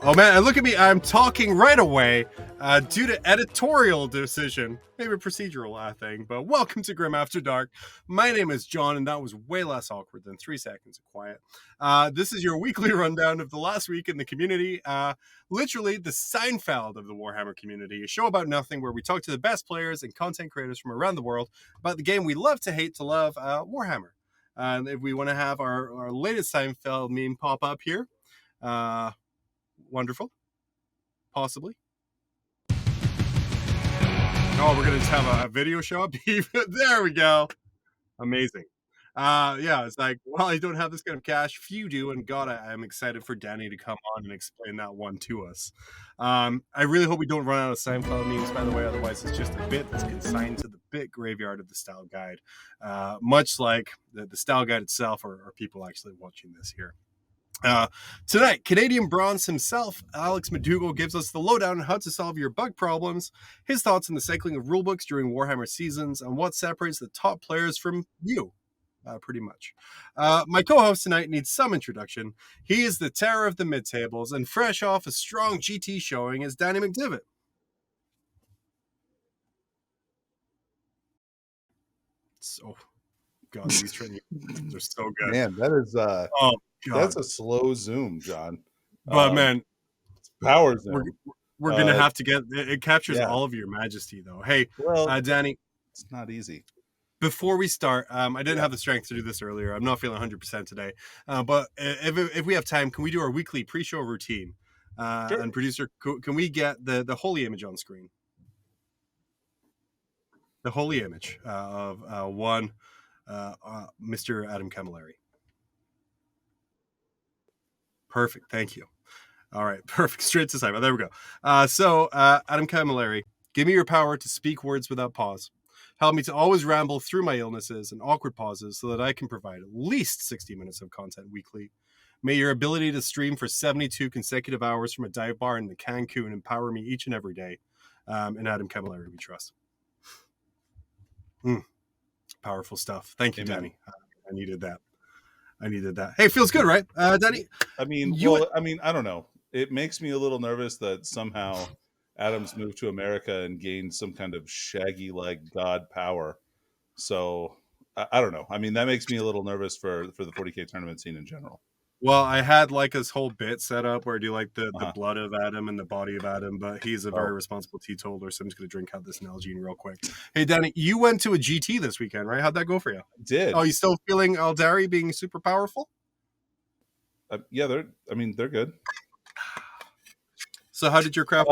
Oh man, and look at me, I'm talking right away due to editorial decision. Maybe procedural thing, but welcome to Grim After Dark. My name is John, and that was way less awkward than 3 seconds of quiet. This is your weekly rundown of the last week in the community. Literally the Seinfeld of the Warhammer community, a show about nothing where we talk to the best players and content creators from around the world about the game we love to hate to love, Warhammer. And if we want to have our latest Seinfeld meme pop up here, wonderful. Possibly. Oh, we're going to have a video show up. There we go. Amazing. Yeah, it's like, well, I don't have this kind of cash. Few do, and God, I'm excited for Danny to come on and explain that one to us. I really hope we don't run out of Seinfeld memes, by the way. Otherwise, it's just a bit that's consigned to the bit graveyard of the style guide. Much like the style guide itself, or people actually watching this here. Tonight, Canadian Bronze himself, Alex Macdougall, gives us the lowdown on how to solve your bug problems, his thoughts on the cycling of rulebooks during Warhammer seasons, and what separates the top players from you, pretty much. My co-host tonight needs some introduction. He is the terror of the mid-tables, and fresh off a strong GT showing is Danny McDivett. So, God, these training are so good. Man, that is that's a slow zoom, John. But man, it's power zoom. We're gonna have to get it. Captures all of your majesty, though. Hey, well, Danny, it's not easy. Before we start, I didn't have the strength to do this earlier. I'm not feeling 100% today. But if we have time, can we do our weekly pre-show routine? Sure. And producer, can we get the holy image on screen? The holy image of one Mr. Adam Camilleri. Perfect. Thank you. All right. Perfect. Straight to Simon. There we go. So, Adam Camilleri, give me your power to speak words without pause. Help me to always ramble through my illnesses and awkward pauses so that I can provide at least 60 minutes of content weekly. May your ability to stream for 72 consecutive hours from a dive bar in the Cancun empower me each and every day. And Adam Camilleri, we trust. Powerful stuff. Thank you, Amen. Danny. I needed that. Hey, feels good, right, Danny? I mean, I don't know. It makes me a little nervous that somehow Adam's moved to America and gained some kind of shaggy-like god power. So I don't know. I mean, that makes me a little nervous for the 40K tournament scene in general. Well, I had like this whole bit set up where I do like the blood of Adam and the body of Adam, but he's a very responsible teetotaler, so I'm just going to drink out this Nalgene real quick. Hey, Danny, you went to a GT this weekend, right? How'd that go for you? I did. Oh, you still feeling Aldari being super powerful? Yeah, they're good. So how did your craft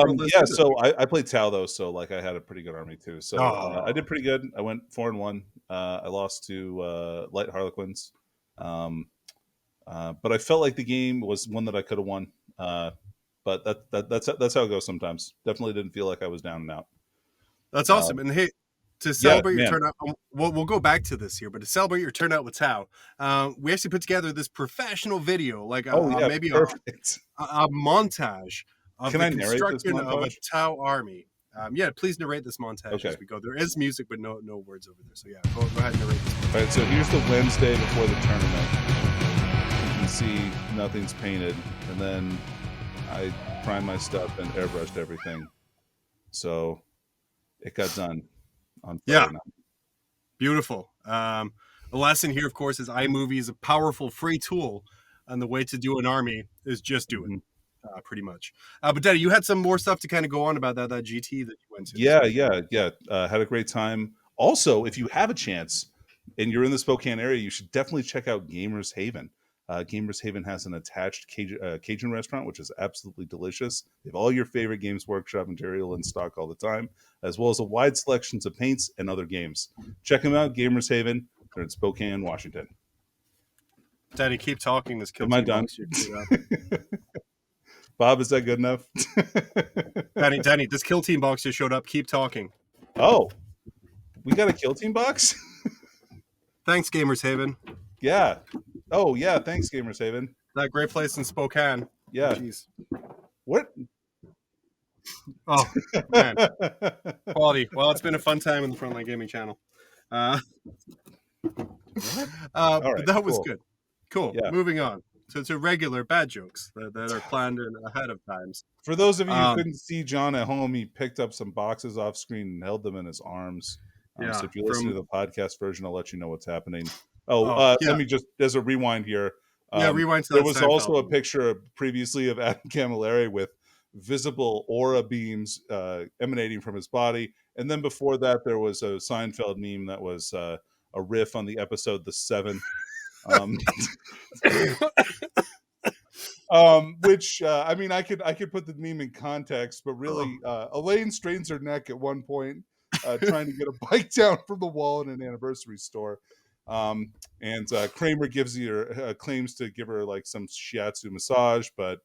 so I played Tau, though, so like I had a pretty good army, too. So I did pretty good. I went 4-1. I lost to Light Harlequins. But I felt like the game was one that I could have won. But that's how it goes sometimes. Definitely didn't feel like I was down and out. That's awesome. And hey, to celebrate your turnout, we'll go back to this here, but to celebrate your turnout with Tau, we actually put together this professional video, like maybe a montage of the construction of a Tau army. Please narrate this montage as we go. There is music, but no words over there. So go ahead and narrate this. All right, so here's the Wednesday before the tournament. See, nothing's painted, and then I primed my stuff and airbrushed everything, so it got done on Friday night. Beautiful. A lesson here, of course, is iMovie is a powerful free tool, and the way to do an army is just do it, pretty much. But Daddy, you had some more stuff to kind of go on about that GT that you went to. Yeah. Had a great time. Also, if you have a chance and you're in the Spokane area, you should definitely check out Gamers Haven. Gamers Haven has an attached Cajun restaurant, which is absolutely delicious. They have all your favorite Games Workshop material in stock all the time, as well as a wide selection of paints and other games. Check them out, Gamers Haven. They're in Spokane, Washington. Daddy, keep talking. This kill. Am I done? Bob, is that good enough? Danny, this kill team box just showed up. Keep talking. Oh, we got a kill team box? Thanks, Gamers Haven. Yeah. Oh, yeah. Thanks, Gamers Haven. That great place in Spokane. Yeah. Jeez. What? Oh, man. Quality. Well, it's been a fun time in the Frontline Gaming channel. Right, but that was good. Cool. Yeah. Moving on. to regular bad jokes that are planned in ahead of times. For those of you who Um, couldn't see John at home, he picked up some boxes off screen and held them in his arms. So yeah, if you listen to from the podcast version, I'll let you know what's happening. Oh, oh let yeah, me just, as a rewind here, yeah. Rewind to there that was Seinfeld also a one. picture previously of Adam Camilleri with visible aura beams emanating from his body. And then before that, there was a Seinfeld meme that was a riff on the episode The Seven. Um, which I mean, I could put the meme in context, but Oh, really, Elaine strains her neck at one point trying to get a bike down from the wall in an anniversary store, and Kramer gives her claims to give her like some shiatsu massage, but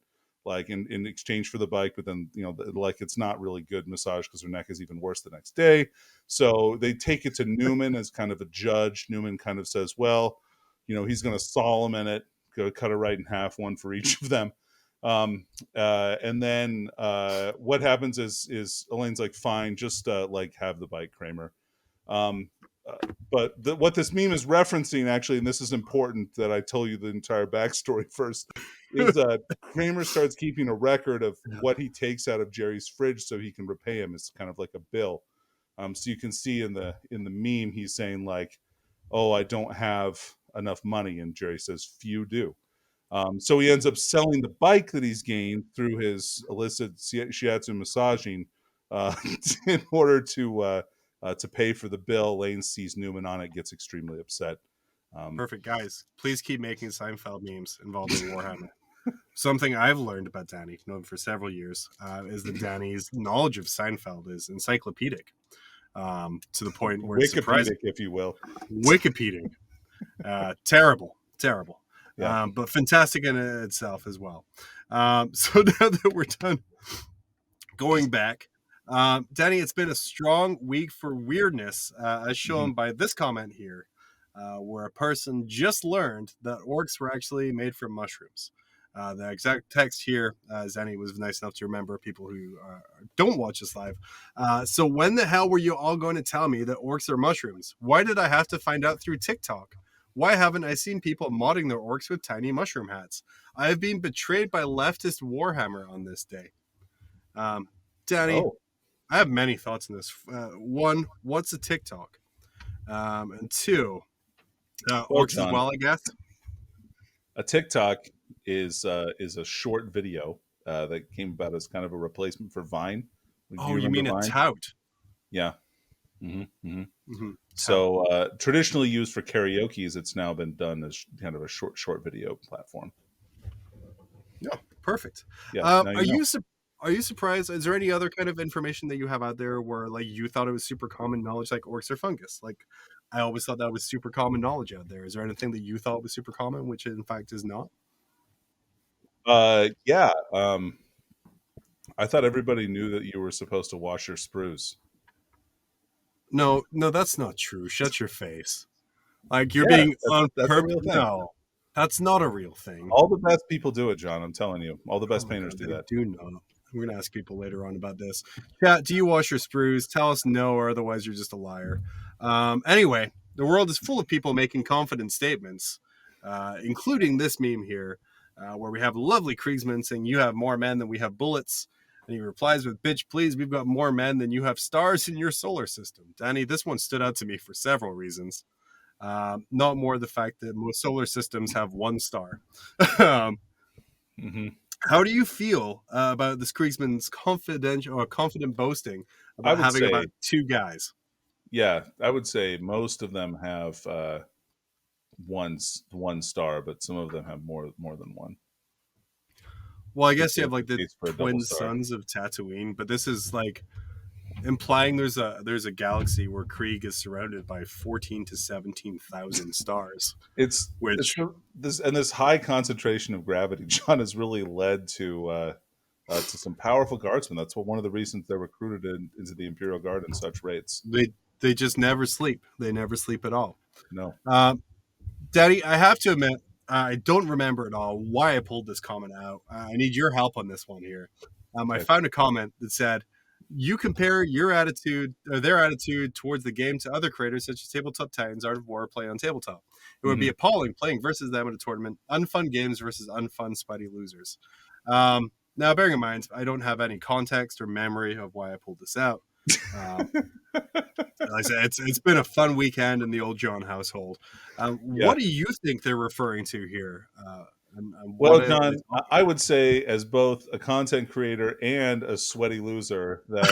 like in exchange for the bike, but then like it's not really good massage because her neck is even worse the next day. So they take it to Newman as kind of a judge. Newman kind of says, well, he's going to Solomon it, go cut it right in half, one for each of them. And then what happens is Elaine's like, fine, just like have the bike, Kramer. Um, uh, but what this meme is referencing, actually, and this is important that I tell you the entire backstory first, is Kramer starts keeping a record of yeah, what he takes out of Jerry's fridge so he can repay him. It's kind of like a bill. So you can see in the meme, he's saying like, "Oh, I don't have enough money," and Jerry says, "Few do." So he ends up selling the bike that he's gained through his illicit shiatsu massaging uh, in order to pay for the bill. Lane sees Newman on it, gets extremely upset. Um, perfect guys. Please keep making Seinfeld memes involving Warhammer. Something I've learned about Danny, known for several years, is that Danny's knowledge of Seinfeld is encyclopedic, to the point where it's surprising. Wikipedic, if you will. Wikipedia, terrible, terrible, Yeah. but fantastic in itself as well. So now that we're done going back, Danny, it's been a strong week for weirdness, as shown Mhm. by this comment here, where a person just learned that orcs were actually made from mushrooms. The exact text here, Danny was nice enough to remember people who don't watch this live. So when the hell were you all going to tell me that orcs are mushrooms? Why did I have to find out through TikTok? Why haven't I seen people modding their orcs with tiny mushroom hats? I have been betrayed by leftist Warhammer on this day. Um, Danny, Oh, I have many thoughts on this. One, what's a TikTok? And two, well, orcs as John, well, I guess. a TikTok is a short video that came about as kind of a replacement for Vine. Do Oh, you you remember mean a Vine? tout? Yeah. Hmm. Tout. So traditionally used for karaoke's, it's now been done as kind of a short video platform. Yeah, perfect. Yeah, now Are you know. are you surprised? Is there any other kind of information that you have out there where like you thought it was super common knowledge, like orcs or fungus? Like I always thought that was super common knowledge out there. Is there anything that you thought was super common, which in fact is not? Yeah. I thought everybody knew that you were supposed to wash your sprues. No, no, that's not true. Shut your face. Like you're Yeah, being on that's a purpose. real thing. No, that's not a real thing. All the best people do it, John. I'm telling you. All the Oh best my painters god, do they that. do know. We're gonna ask people later on about this. Chat, do you wash your sprues? Tell us no, or otherwise you're just a liar. Anyway, the world is full of people making confident statements, including this meme here, where we have a lovely Kriegsman saying, "You have more men than we have bullets," and he replies with, "Bitch, please, we've got more men than you have stars in your solar system." Danny, this one stood out to me for several reasons. Not more the fact that most solar systems have one star. um, Hmm. how do you feel about this Kriegsman's confident boasting I about would having about say, two guys? yeah, I would say most of them have one star, but some of them have more than one. Well, I Could guess say you have it's like the the case for a double twin star. sons of Tatooine, but this is like implying there's a galaxy where Krieg is surrounded by 14 to 17,000 stars, It's which this high concentration of gravity, John, has really led to some powerful guardsmen. That's one of the reasons they're recruited into the Imperial Guard in such rates. they just never sleep. They never sleep at all. No. Um, Daddy, I have to admit, I don't remember at all why I pulled this comment out. I need your help on this one here. I Okay. found a comment that said, You compare your attitude or their attitude towards the game to other creators such as Tabletop Titans, Art of War, Play on Tabletop. It would be Mhm. appalling playing versus them in a tournament. Unfun games versus unfun, sweaty losers. Now, bearing in mind, I don't have any context or memory of why I pulled this out. Um, like I said, it's been a fun weekend in the old John household. Yeah. What do you think they're referring to here? And what Well, are they John, talking I about? would say as both a content creator and a sweaty loser that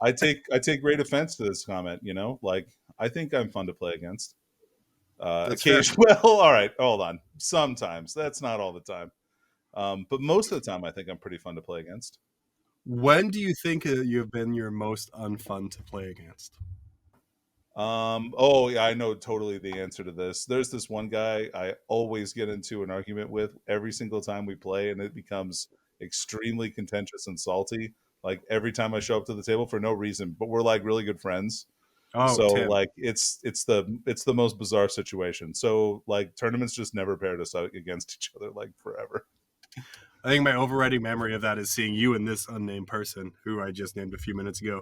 I take great offense to this comment. Like I think I'm fun to play against. That's fair. Occasionally, well, all right, hold on. Sometimes that's not all the time, but most of the time, I think I'm pretty fun to play against. When do you think you've been your most unfun to play against? Oh yeah, I know totally the answer to this. There's this one guy I always get into an argument with every single time we play, and it becomes extremely contentious and salty. Like every time I show up to the table for no reason, but we're like really good friends. Oh, So Tim. like it's the most bizarre situation. So like tournaments just never paired us out against each other like forever. I think my overriding memory of that is seeing you and this unnamed person who I just named a few minutes ago,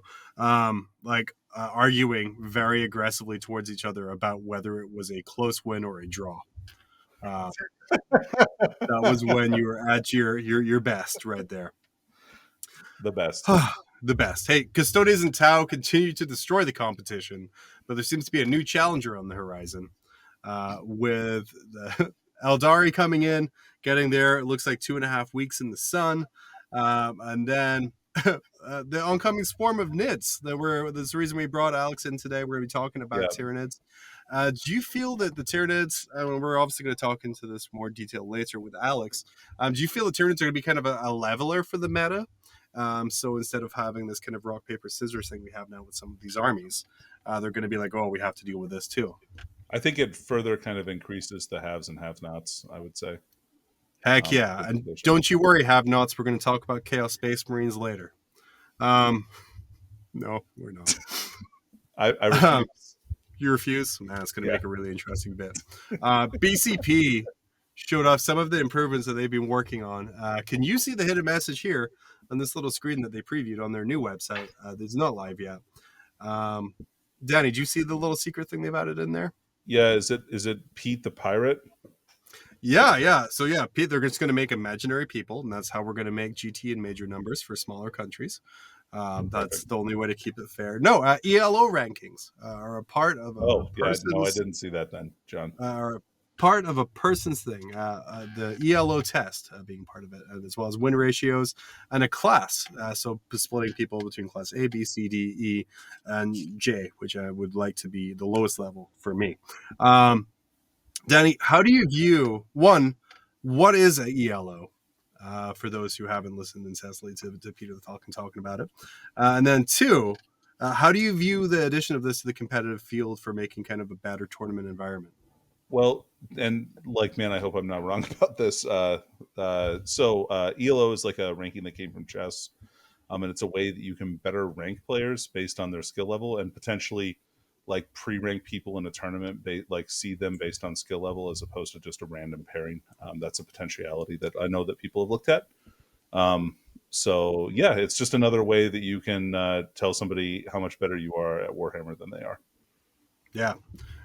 arguing very aggressively towards each other about whether it was a close win or a draw. Uh, that was when you were at your best right there. The best. The best. Hey, Custodians and Tau continue to destroy the competition, but there seems to be a new challenger on the horizon. With the Eldari coming in, getting there. It looks like 2.5 weeks in the sun. And then the oncoming swarm of Nids. That's the reason we brought Alex in today. We're going to be talking about Yeah. Tyranids. Do you feel that the Tyranids, we're obviously going to talk into this more detail later with Alex, do you feel the Tyranids are going to be kind of a leveler for the meta? So instead of having this kind of rock, paper, scissors thing we have now with some of these armies, they're going to be like, oh, we have to deal with this too. I think it further kind of increases the haves and have-nots, I would say. Heck yeah. This And edition. don't you worry, have nots. We're going to talk about Chaos Space Marines later. Um, no, we're not. I refuse. You refuse? Man, it's going to Yeah. make a really interesting bit. BCP showed off some of the improvements that they've been working on. Can you see the hidden message here on this little screen that they previewed on their new website? That's not live yet. Danny, do you see the little secret thing they've added in there? Yeah, is it Pete the pirate? Yeah. So yeah, Pete, they're just going to make imaginary people, and that's how we're going to make GT in major numbers for smaller countries. That's the only way to keep it fair. No, ELO rankings are a part of a Oh, yeah, no, I person's didn't see that then, John. are part of a person's thing. The ELO test being part of it, as well as win ratios and a class. So splitting people between class A, B, C, D, E, and J, which I would like to be the lowest level for me. Danny, how do you view one? What is a ELO? For those who haven't listened incessantly to Peter the Falcon talking about it, and then two, how do you view the addition of this to the competitive field for making kind of a better tournament environment? Well, and like, man, I hope I'm not wrong about this. ELO is like a ranking that came from chess, and it's a way that you can better rank players based on their skill level and potentially like pre-rank people in a tournament, like see them based on skill level as opposed to just a random pairing. That's a potentiality that I know that people have looked at. So yeah, it's just another way that you can tell somebody how much better you are at Warhammer than they are. Yeah,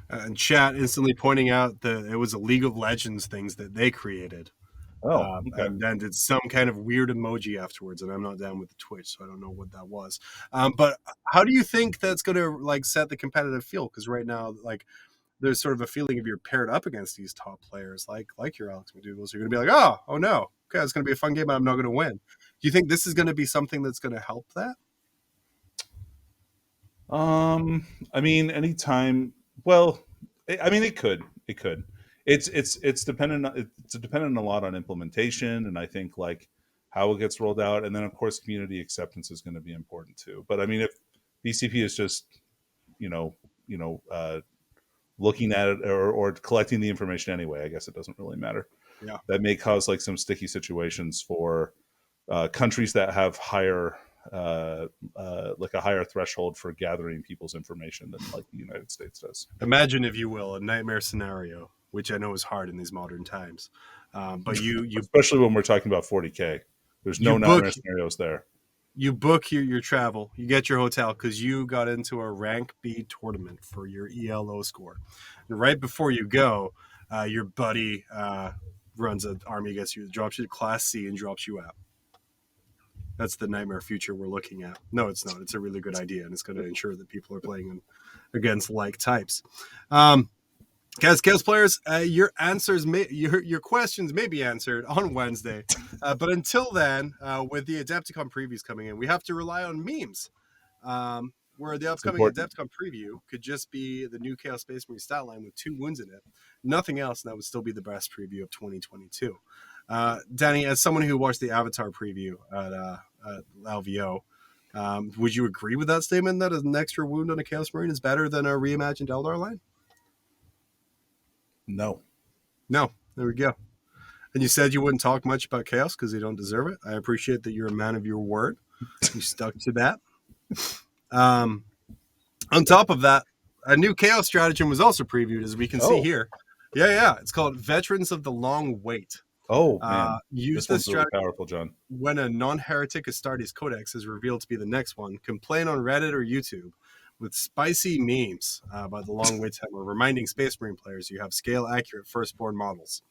and chat instantly pointing out that it was a League of Legends things that they created. Oh, okay. And then did some kind of weird emoji afterwards, and I'm not down with the Twitch, so I don't know what that was. But how do you think that's going to like set the competitive field? Because right now, like, there's sort of a feeling if you're paired up against these top players, like your Alex McDougalls, you're going to be like, oh no, okay, it's going to be a fun game, and I'm not going to win. Do you think this is going to be something that's going to help that? I mean, anytime. Well, I mean, it could. It's dependent. It's dependent a lot on implementation, and I think like how it gets rolled out, and then of course community acceptance is going to be important too. But I mean, if BCP is just you know you know looking at it or collecting the information anyway, I guess it doesn't really matter. Yeah. That may cause like some sticky situations for countries that have higher like a higher threshold for gathering people's information than like the United States does. Imagine, if you will, a nightmare scenario, which I know is hard in these modern times. But you Especially when we're talking about 40K. There's no you book nightmare scenarios there. you book your travel, you get your hotel because you got into a rank B tournament for your ELO score. And right before you go, your buddy runs an army against you, drops you to Class C and drops you out. That's the nightmare future we're looking at. No, it's not. It's a really good idea, and it's going to ensure that people are playing against like types. Chaos players, your questions may be answered on Wednesday, but until then, with the Adepticon previews coming in, we have to rely on memes. Where the upcoming Adepticon preview could just be the new Chaos Space Marine stat line with 2 wounds in it, nothing else, and that would still be the best preview of 2022. Danny, as someone who watched the Avatar preview at LVO, would you agree with that statement that an extra wound on a Chaos Marine is better than a reimagined Eldar line? No. There we go. And you said you wouldn't talk much about Chaos because you don't deserve it. I appreciate that you're a man of your word. You stuck to that. On top of that, a new Chaos stratagem was also previewed, as we can see here. Yeah. It's called Veterans of the Long Wait. Oh, man. Use this really powerful, John. When a non-heretic Astartes Codex is revealed to be the next one, complain on Reddit or YouTube with spicy memes about the Long Wait time, or reminding Space Marine players you have scale-accurate firstborn models.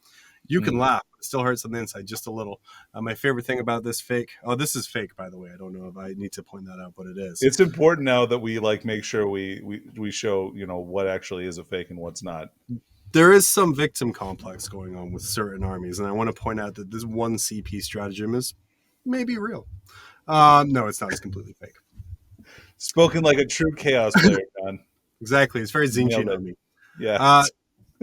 You can laugh. It still hurts on the inside just a little. My favorite thing about this fake... Oh, this is fake, by the way. I don't know if I need to point that out, but it is. It's important now that we make sure we show, what actually is a fake and what's not. There is some victim complex going on with certain armies, and I want to point out that this one CP stratagem is maybe real. No, it's not. It's completely fake. Spoken like a true Chaos player, John. Exactly. It's very Zinchian on me. Yeah.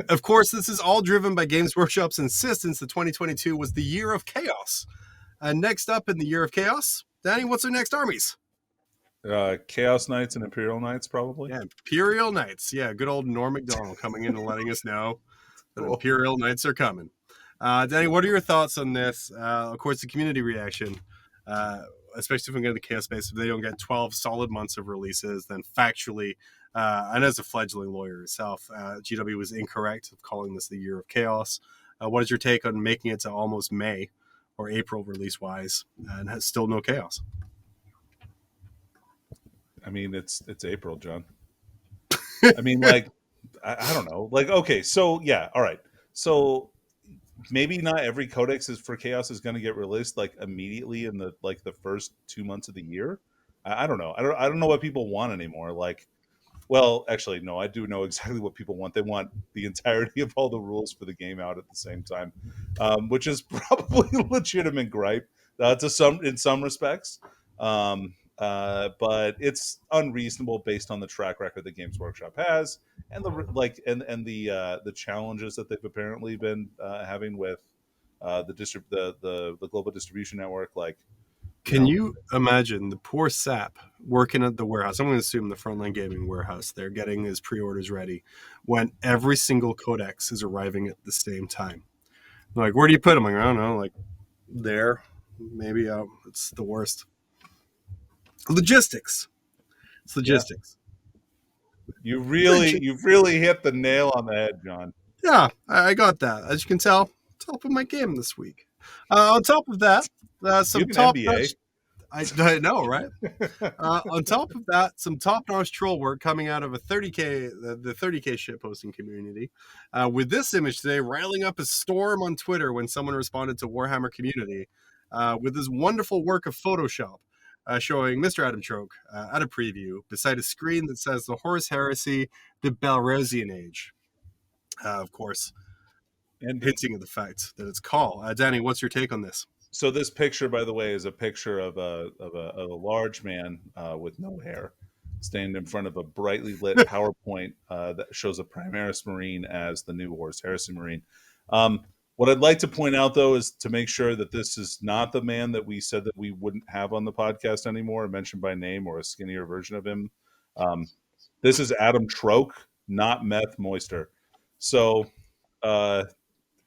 Of course, this is all driven by Games Workshop's insistence that 2022 was the year of Chaos. Next up in the year of Chaos, Danny, what's our next armies? Chaos Knights and Imperial Knights, probably. Yeah, Imperial Knights. Yeah, good old Norm Macdonald coming in and letting us know that Imperial Knights are coming. Danny, what are your thoughts on this? Of course, the community reaction, especially if we get the Chaos Space, if they don't get 12 solid months of releases, then factually, and as a fledgling lawyer herself, GW was incorrect of calling this the year of Chaos. What is your take on making it to almost May or April release-wise and has still no Chaos? I mean, it's April, John. I mean, I don't know. Okay, so yeah, all right. So maybe not every codex for Chaos is going to get released immediately in the first 2 months of the year. I don't know. I don't know what people want anymore. Well, actually, no, I do know exactly what people want. They want the entirety of all the rules for the game out at the same time, which is probably a legitimate gripe in some respects. But it's unreasonable based on the track record that Games Workshop has, and the challenges that they've apparently been having with the global distribution network. Can you imagine the poor sap working at the warehouse? I'm going to assume the Frontline Gaming warehouse. They're getting his pre-orders ready when every single codex is arriving at the same time. They're like, where do you put them? I don't know. There, maybe. It's the worst. Logistics. It's logistics. Yeah. You really hit the nail on the head, John. Yeah, I got that. As you can tell, top of my game this week. On top of that, some top notch. I know, right? On top of that, some top notch troll work coming out of a 30K, the 30K shit posting community. With this image today, riling up a storm on Twitter when someone responded to Warhammer community with this wonderful work of Photoshop. Showing Mr. Adam Troke at a preview beside a screen that says the Horus Heresy, the Balrosian Age. Of course, and hinting at the fact that it's Call. Danny, what's your take on this? So this picture, by the way, is a picture of a large man with no hair standing in front of a brightly lit PowerPoint that shows a Primaris Marine as the new Horus Heresy Marine. What I'd like to point out, though, is to make sure that this is not the man that we said that we wouldn't have on the podcast anymore, mentioned by name, or a skinnier version of him. This is Adam Troke, not Meth Moister. So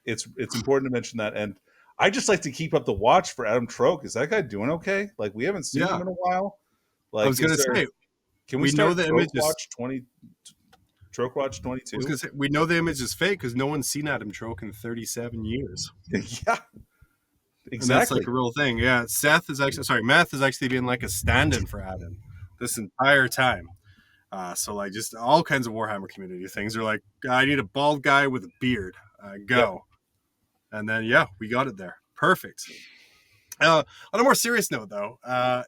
it's important to mention that. And I just like to keep up the watch for Adam Troke. Is that guy doing okay? We haven't seen him in a while. I was going to say, can we know the image watch 20? Troke Watch 22. I was gonna say, we know the image is fake because no one's seen Adam Troke in 37 years. Yeah, And that's like Exactly. a real thing. Yeah, Meth is actually being like a stand-in for Adam this entire time. So like just all kinds of Warhammer community things are like, I need a bald guy with a beard. Yep. Go. And then yeah, we got it there. Perfect. On a more serious note, though,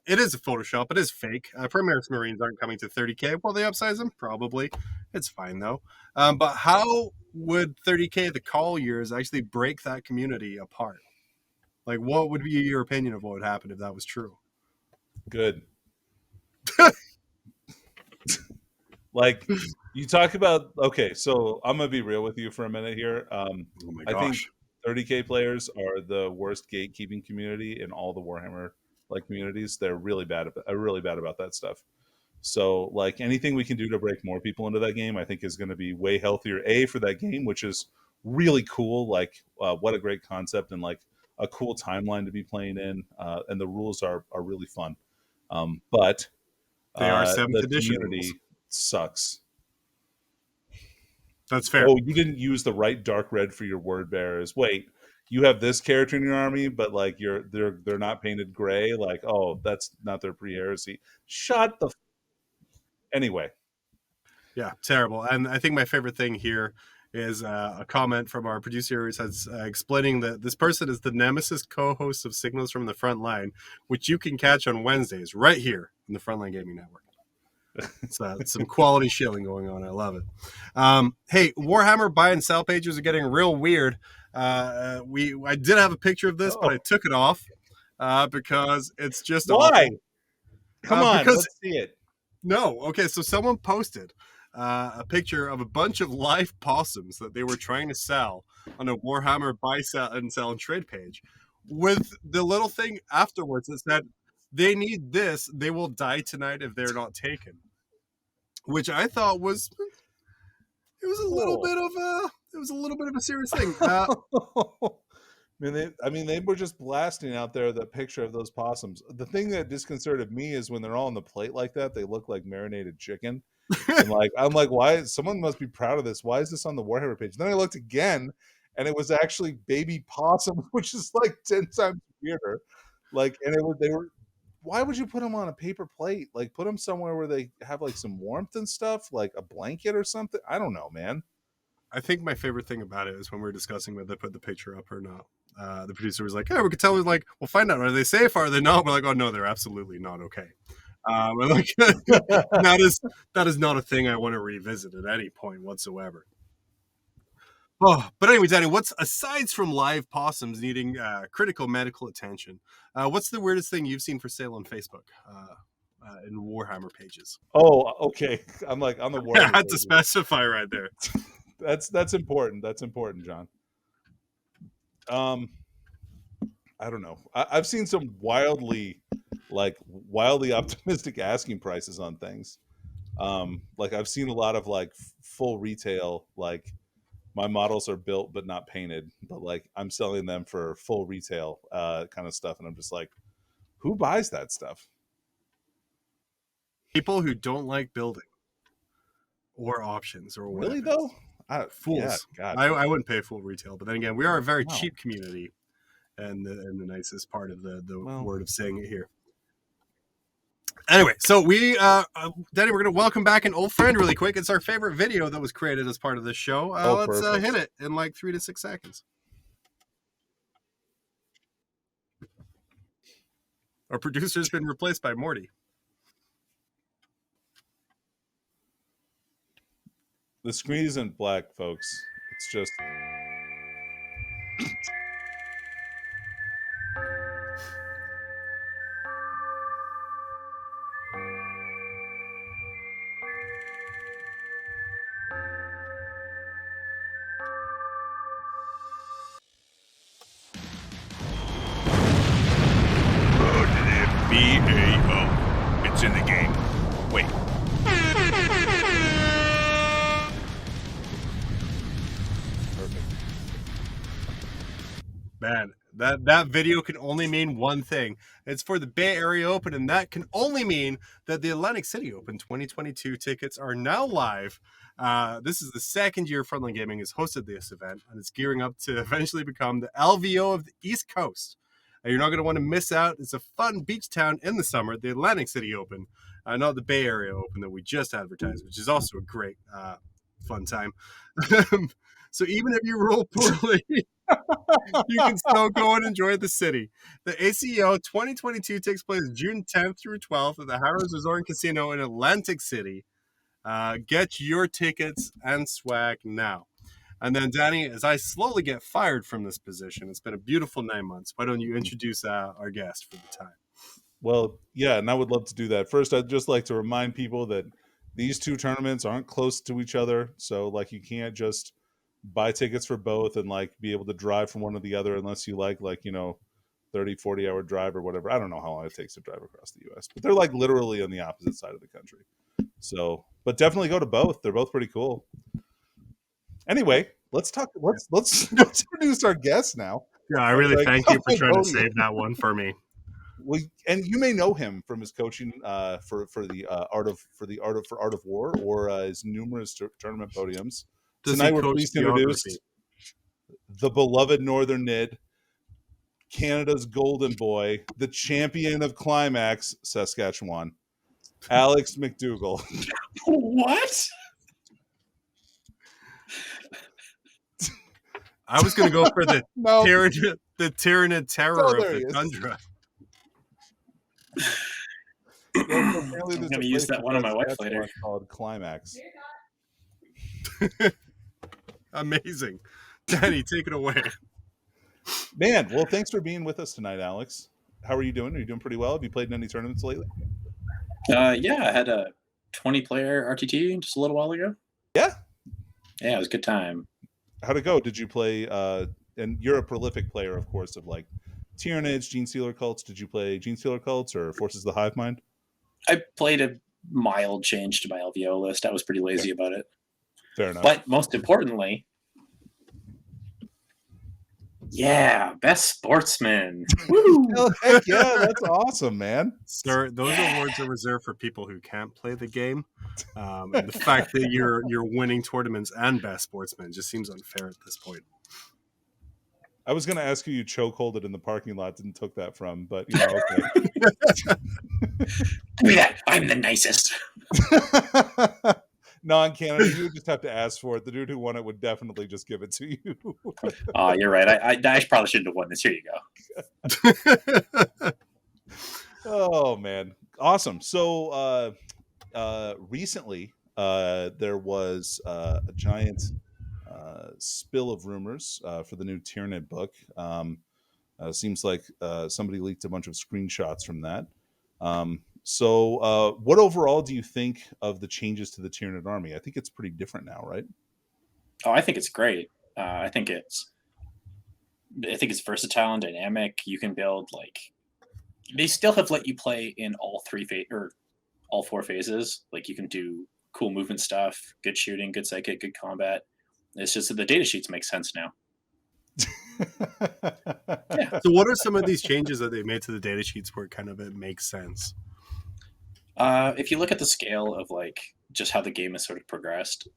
it is a Photoshop. It is fake. Primaris Marines aren't coming to 30K. Will they upsize them? Probably. It's fine, though. But how would 30K, the call years, actually break that community apart? Like, what would be your opinion of what would happen if that was true? Good. Like you talk about, okay, so I'm gonna be real with you for a minute here. Oh my I think gosh. 30K players are the worst gatekeeping community in all the Warhammer like communities. They're really bad about that stuff. So like anything we can do to break more people into that game, I think is going to be way healthier. For that game, which is really cool. Like what a great concept and like a cool timeline to be playing in, and the rules are really fun. But They are 7th the edition rules. community sucks. That's fair. Oh, you didn't use the right dark red for your word bearers. Wait, you have this character in your army, but like they're not painted gray. Like, oh, that's not their pre-heresy. Shut the. Anyway, Yeah, terrible. And I think my favorite thing here is a comment from our producer who says, explaining that this person is the nemesis co-host of Signals from the Frontline, which you can catch on Wednesdays right here in the Frontline Gaming Network. It's some quality shilling going on. I love it. Hey, Warhammer buy and sell pages are getting real weird. I did have a picture of this, but I took it off because it's just why? awful. Come on, Because let's see it. no, okay, so someone posted a picture of a bunch of live possums that they were trying to sell on a Warhammer buy, sell, and trade page, with the little thing afterwards that said, "They need this. They will die tonight if they're not taken," which I thought was it was a little Cool. bit of a serious thing. They were just blasting out there the picture of those possums. The thing that disconcerted me is when they're all on the plate like that, they look like marinated chicken. And like, I'm like, why? Someone must be proud of this. Why is this on the Warhammer page? Then I looked again, and it was actually baby possum, which is like 10 times weirder. Like, and they were. Why would you put them on a paper plate? Like, put them somewhere where they have like some warmth and stuff, like a blanket or something. I don't know, man. I think my favorite thing about it is when we were discussing whether to put the picture up or not. The producer was like, "Yeah, we could tell." Like, "We'll find out. Are they safe? Are they not?" We're like, "Oh no, they're absolutely not okay." We're like, that is not a thing I want to revisit at any point whatsoever. Oh, but anyway, Danny, what's aside from live possums needing critical medical attention? What's the weirdest thing you've seen for sale on Facebook in Warhammer pages? Oh, okay. I'm like on the I Warhammer had to pages. specify right there. That's important. That's important, John. I don't know. I've seen some wildly optimistic asking prices on things. Like I've seen a lot of like full retail, like my models are built but not painted, but like I'm selling them for full retail kind of stuff, and I'm just like, who buys that stuff? People who don't like building or options or Really whatever. though? Yeah, Fools. God. I wouldn't pay full retail, but then again, we are a very Wow. cheap community, and the nicest part of the Well, word of saying it here. Anyway, so Danny, we're going to welcome back an old friend really quick. It's our favorite video that was created as part of this show. Let's perfect. hit it in like 3 to 6 seconds. Our producer's been replaced by Morty. The screen isn't black, folks. It's just. BAO. It's in the game. Wait. Perfect. Man, that video can only mean one thing. It's for the Bay Area Open, and that can only mean that the Atlantic City Open 2022 tickets are now live. This is the second year Frontline Gaming has hosted this event, and it's gearing up to eventually become the LVO of the East Coast. You're not going to want to miss out. It's a fun beach town in the summer, the Atlantic City Open, not the Bay Area Open that we just advertised, which is also a great fun time. So even if you roll poorly, you can still go and enjoy the city. The ACO 2022 takes place June 10th through 12th at the Harrah's Resort and Casino in Atlantic City. Get your tickets and swag now. And then, Danny, as I slowly get fired from this position, it's been a beautiful 9 months. Why don't you introduce our guest for the time? Well, yeah, and I would love to do that. First, I'd just like to remind people that these two tournaments aren't close to each other. So, like, you can't just buy tickets for both and, like, be able to drive from one to the other unless you like, 30, 40-hour drive or whatever. I don't know how long it takes to drive across the U.S., but they're, like, literally on the opposite side of the country. So, but definitely go to both. They're both pretty cool. Anyway, let's introduce our guest now. Yeah, I really thank you for trying to save that one for me. Well, and you may know him from his coaching for Art of War or his numerous tournament podiums. Tonight we're pleased to introduce the beloved Northern Nid, Canada's golden boy, the champion of Climax, Saskatchewan, Alex McDougall. What? I was going to go for the Tyranid terror of the tundra. I'm going to use that one on my wife later. Called Climax. Amazing. Danny, take it away. Man, well, thanks for being with us tonight, Alex. How are you doing? Are you doing pretty well? Have you played in any tournaments lately? Yeah, I had a 20-player RTT just a little while ago. Yeah? Yeah, it was a good time. How'd it go? Did you play, and you're a prolific player, of course, of like Tyranids, Gene Stealer cults. Did you play Gene Stealer cults or Forces of the Hive Mind? I played a mild change to my LVO list. I was pretty lazy about it. Fair enough. But most importantly, yeah, best sportsman. Woo! Heck yeah, that's awesome, man. Sir, those awards are reserved for people who can't play the game. And the fact that you're winning tournaments and best sportsman just seems unfair at this point. I was going to ask you chokeholded in the parking lot and took that from, but okay. Yeah, I'm the nicest. No, in Canada, you would just have to ask for it. The dude who won it would definitely just give it to you. Oh, you're right. I probably shouldn't have won this. Here you go. Oh, man. Awesome. So recently, there was a giant spill of rumors for the new Tyranid book. Seems like somebody leaked a bunch of screenshots from that. So what overall do you think of the changes to the Tyranid army? I think it's pretty different now, right? Oh, I think it's great. I think it's versatile and dynamic. You can build they still have let you play in all all four phases. Like you can do cool movement stuff, good shooting, good psychic, good combat. It's just that the data sheets make sense now. Yeah. So what are some of these changes that they made to the data sheets where it makes sense? If you look at the scale of just how the game has sort of progressed,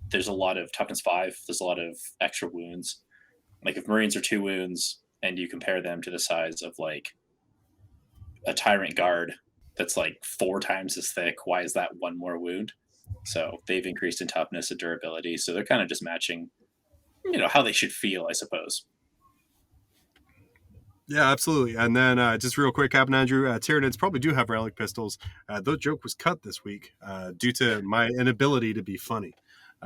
there's a lot of toughness 5. There's a lot of extra wounds. Like if Marines are 2 wounds and you compare them to the size of a Tyrant Guard that's 4 times as thick, why is that 1 more wound? So they've increased in toughness and durability. So they're kind of just matching, how they should feel, I suppose. Yeah, absolutely. And then just real quick, Captain Andrew, Tyranids probably do have relic pistols. The joke was cut this week due to my inability to be funny.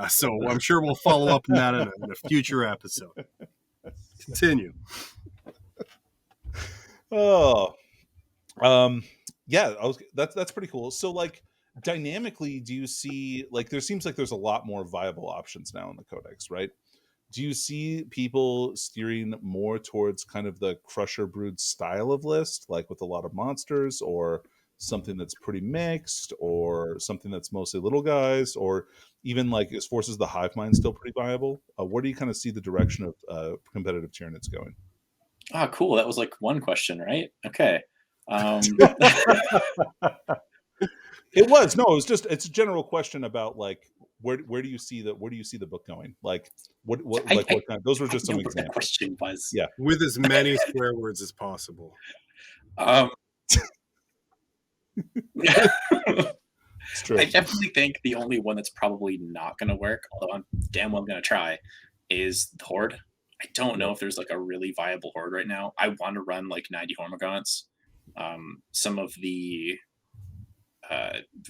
So I'm sure we'll follow up on that in a future episode. Continue. Oh, yeah, that's pretty cool. So dynamically, do you see there seems like there's a lot more viable options now in the Codex, right? Do you see people steering more towards kind of the Crusher Brood style of list, with a lot of monsters, or something that's pretty mixed, or something that's mostly little guys, or even is Forces of the Hive Mind still pretty viable? Where do you kind of see the direction of competitive Tyranids going? Oh, cool. That was one question, right? Okay. It was just it's a general question about where do you see the book going? Like what I, like I, what kind? Those were I just know some what the examples. question was. Yeah, With as many swear words as possible. Um, it's true. I definitely think the only one that's probably not going to work, although I'm damn well going to try, is the Horde. I don't know if there's like a really viable Horde right now. I want to run like 90 Hormagaunts. Some of the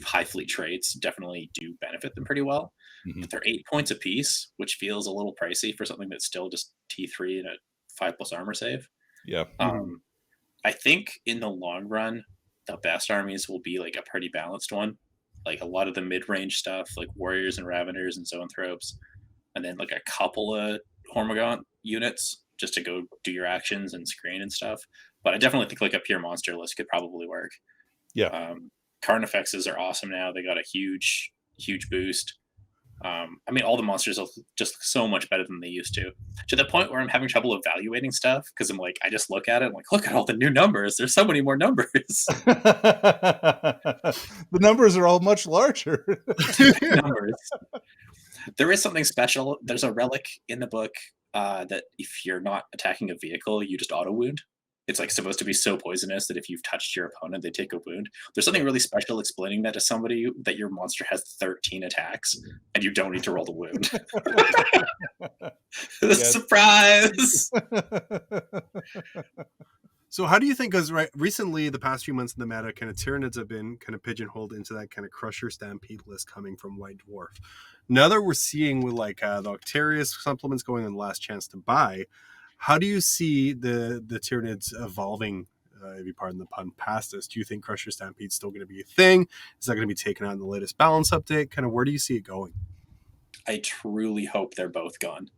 high fleet traits definitely do benefit them pretty well, but they're 8 points apiece, which feels a little pricey for something that's still just T3 and a 5+ armor save. Yeah. I think in the long run, the best armies will be like a pretty balanced one. Like a lot of the mid-range stuff, like Warriors and Raveners and Zoanthropes, and then like a couple of Hormagaunt units just to go do your actions and screen and stuff. But I definitely think like a pure monster list could probably work. Yeah. Carnifexes are awesome now. They got a huge boost. I mean, all the monsters look just so much better than they used to the point where I'm having trouble evaluating stuff because I'm like, I just look at it, I'm like, look at all the new numbers. There's so many more numbers. The numbers are all much larger. Numbers. There is something special. There's a relic in the book that if you're not attacking a vehicle, you just auto wound. It's like supposed to be so poisonous that if you've touched your opponent, they take a wound. There's something really special explaining that to somebody, that your monster has 13 attacks and you don't need to roll the wound. Surprise! So how do you think, because recently, the past few months in the meta, kind of Tyranids have been kind of pigeonholed into that kind of Crusher Stampede list coming from White Dwarf. Now that we're seeing with like the Octarius supplements going on the Last Chance to Buy, how do you see the Tyranids evolving, if you pardon the pun, past this? Do you think Crusher Stampede is still going to be a thing? Is that going to be taken out in the latest balance update? Kind of where do you see it going? I truly hope they're both gone.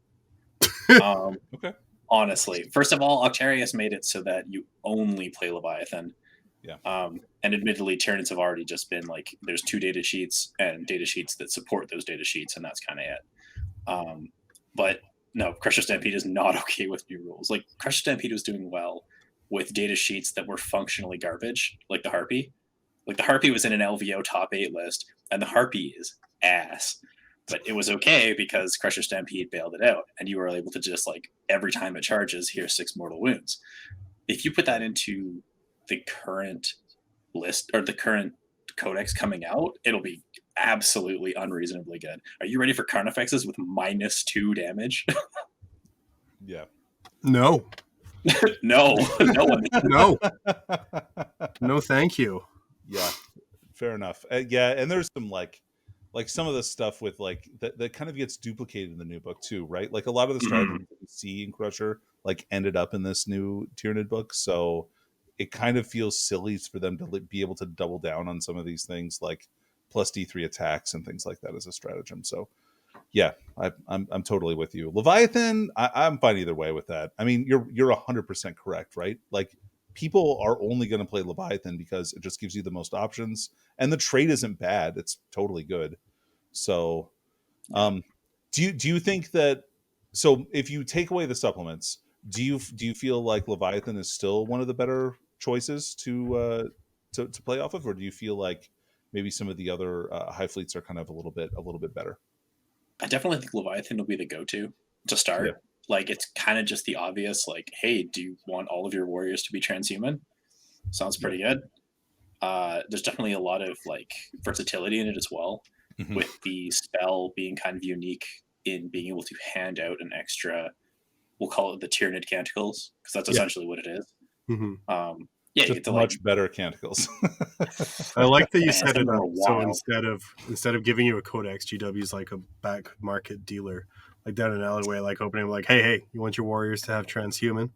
Okay. Honestly, first of all, Octarius made it so that you only play Leviathan. Yeah. And admittedly, Tyranids have already just been like, there's 2 data sheets and data sheets that support those data sheets, and that's kind of it. But no, Crusher Stampede is not okay with new rules. Like, Crusher Stampede was doing well with data sheets that were functionally garbage, like the Harpy. Like, the Harpy was in an LVO top 8 list, and the Harpy is ass. But it was okay because Crusher Stampede bailed it out, and you were able to just, like, every time it charges, here's 6 mortal wounds. If you put that into the current list, or the current codex coming out, it'll be absolutely unreasonably good. Are you ready for Carnifexes with -2 damage? Yeah. No. No one. No. No, thank you. Yeah. Fair enough. Yeah, and there's some like some of the stuff with like that kind of gets duplicated in the new book too, right? Like a lot of the strategies that we see in Crusher like ended up in this new Tyranid book, so it kind of feels silly for them to be able to double down on some of these things, like plus D3 attacks and things like that as a stratagem. So yeah, I'm totally with you. Leviathan, I'm fine either way with that. I mean, you're 100% correct, right? Like, people are only going to play Leviathan because it just gives you the most options, and the trade isn't bad. It's totally good. So, do you think that? So, if you take away the supplements, do you feel like Leviathan is still one of the better choices to play off of, or do you feel like maybe some of the other high fleets are kind of a little bit better? I definitely think Leviathan will be the go-to to start. Yeah. Like, it's kind of just the obvious, like, hey, do you want all of your warriors to be transhuman? Sounds pretty good. There's definitely a lot of like versatility in it as well, with the spell being kind of unique in being able to hand out an extra, we'll call it the Tyranid Canticles, because that's essentially what it is. Yeah, just you get to much better Canticles. I like that you set it up. So instead of giving you a codex, GW's like a back market dealer, like down an alleyway, like opening like, hey, you want your warriors to have transhuman?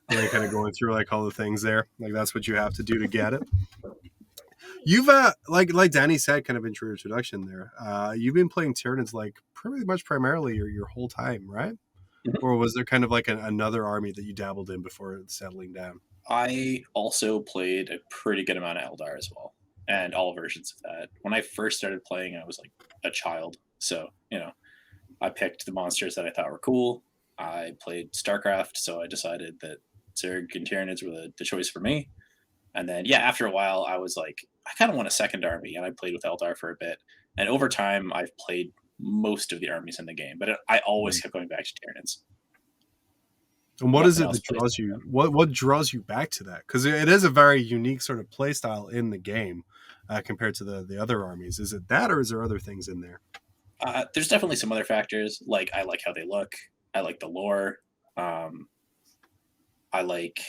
And then kind of going through like all the things there. Like, that's what you have to do to get it. You've like Danny said, kind of in your introduction there, you've been playing Tyranids like pretty much primarily your whole time, right? Or was there kind of like another army that you dabbled in before settling down? I also played a pretty good amount of Eldar as well, and all versions of that. When I first started playing, I was like a child, so I picked the monsters that I thought were cool. I played StarCraft, so I decided that Zerg and Tyranids were the choice for me. And then, after a while, I was like, I kind of want a second army, and I played with Eldar for a bit. And over time, I've played most of the armies in the game, but I always kept going back to Tyranids. And what is Nothing it else that plays draws like you? them. What draws you back to that? Because it is a very unique sort of play style in the game compared to the other armies. Is it that, or is there other things in there? There's definitely some other factors. Like I like how they look. I like the lore. I like